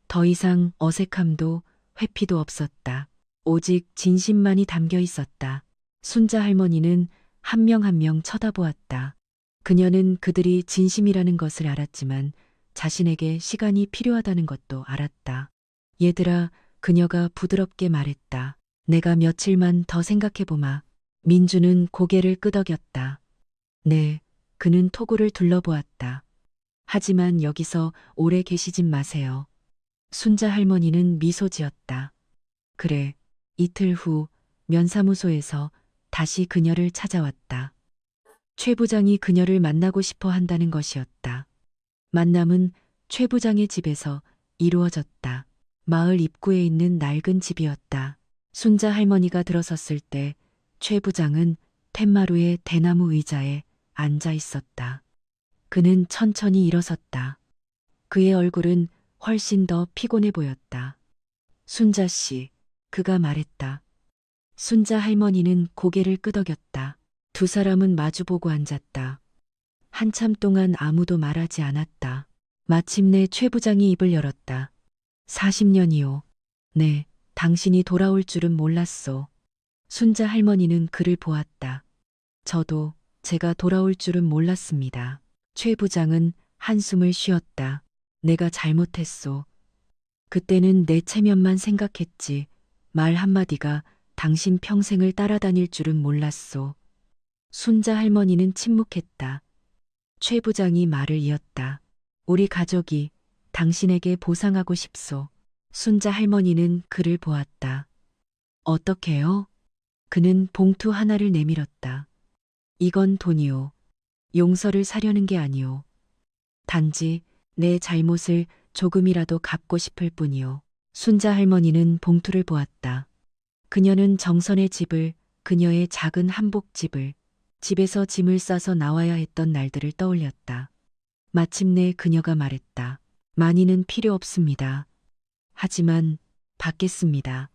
더 이상 어색함도 회피도 없었다. 오직 진심만이 담겨 있었다. 순자 할머니는 한 명 한 명 쳐다보았다. 그녀는 그들이 진심이라는 것을 알았지만 자신에게 시간이 필요하다는 것도 알았다. 얘들아, 그녀가 부드럽게 말했다. 내가 며칠만 더 생각해보마. 민주는 고개를 끄덕였다. 네, 그는 토굴을 둘러보았다. 하지만 여기서 오래 계시진 마세요. 순자 할머니는 미소 지었다. 그래, 이틀 후 면사무소에서 다시 그녀를 찾아왔다. 최 부장이 그녀를 만나고 싶어 한다는 것이었다. 만남은 최 부장의 집에서 이루어졌다. 마을 입구에 있는 낡은 집이었다. 순자 할머니가 들어섰을 때 최 부장은 텐마루의 대나무 의자에 앉아 있었다. 그는 천천히 일어섰다. 그의 얼굴은 훨씬 더 피곤해 보였다. 순자 씨, 그가 말했다. 순자 할머니는 고개를 끄덕였다. 두 사람은 마주보고 앉았다. 한참 동안 아무도 말하지 않았다. 마침내 최 부장이 입을 열었다. 40년이요. 네, 당신이 돌아올 줄은 몰랐소. 순자 할머니는 그를 보았다. 저도 제가 돌아올 줄은 몰랐습니다. 최 부장은 한숨을 쉬었다. 내가 잘못했소. 그때는 내 체면만 생각했지. 말 한마디가 당신 평생을 따라다닐 줄은 몰랐소. 순자 할머니는 침묵했다. 최 부장이 말을 이었다. 우리 가족이 당신에게 보상하고 싶소. 순자 할머니는 그를 보았다. 어떻게요? 그는 봉투 하나를 내밀었다. 이건 돈이오. 용서를 사려는 게 아니오. 단지 내 잘못을 조금이라도 갚고 싶을 뿐이오. 순자 할머니는 봉투를 보았다. 그녀는 정선의 집을, 그녀의 작은 한복집을, 집에서 짐을 싸서 나와야 했던 날들을 떠올렸다. 마침내 그녀가 말했다. 많이는 필요 없습니다. 하지만 받겠습니다.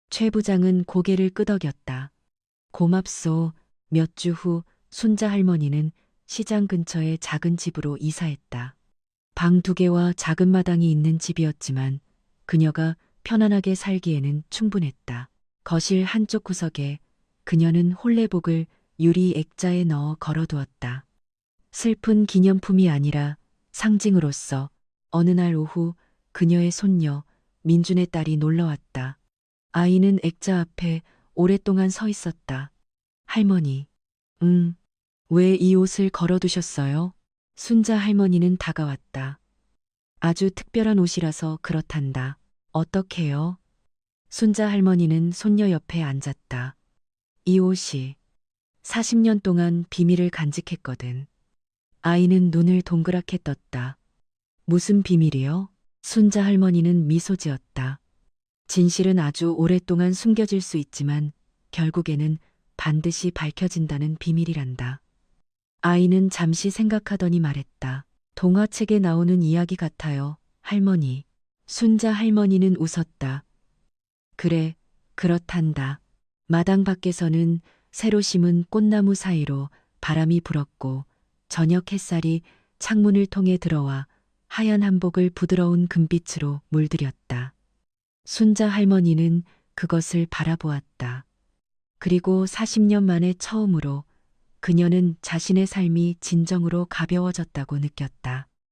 최 부장은 고개를 끄덕였다. 고맙소. 몇 주 후 순자 할머니는 시장 근처의 작은 집으로 이사했다. 방 2개와 작은 마당이 있는 집이었지만 그녀가 편안하게 살기에는 충분했다. 거실 한쪽 구석에 그녀는 홀레복을 유리 액자에 넣어 걸어두었다. 슬픈 기념품이 아니라 상징으로서 어느 날 오후 그녀의 손녀 민준의 딸이 놀러왔다. 아이는 액자 앞에 오랫동안 서 있었다. 할머니, 왜 이 옷을 걸어두셨어요? 순자 할머니는 다가왔다. 아주 특별한 옷이라서 그렇단다. 어떻게요? 순자 할머니는 손녀 옆에 앉았다. 이 옷이 40년 동안 비밀을 간직했거든. 아이는 눈을 동그랗게 떴다. 무슨 비밀이요? 순자 할머니는 미소 지었다. 진실은 아주 오랫동안 숨겨질 수 있지만 결국에는 반드시 밝혀진다는 비밀이란다. 아이는 잠시 생각하더니 말했다. 동화책에 나오는 이야기 같아요, 할머니. 순자 할머니는 웃었다. 그래, 그렇단다. 마당 밖에서는 새로 심은 꽃나무 사이로 바람이 불었고 저녁 햇살이 창문을 통해 들어와 하얀 한복을 부드러운 금빛으로 물들였다. 순자 할머니는 그것을 바라보았다. 그리고 40년 만에 처음으로 그녀는 자신의 삶이 진정으로 가벼워졌다고 느꼈다.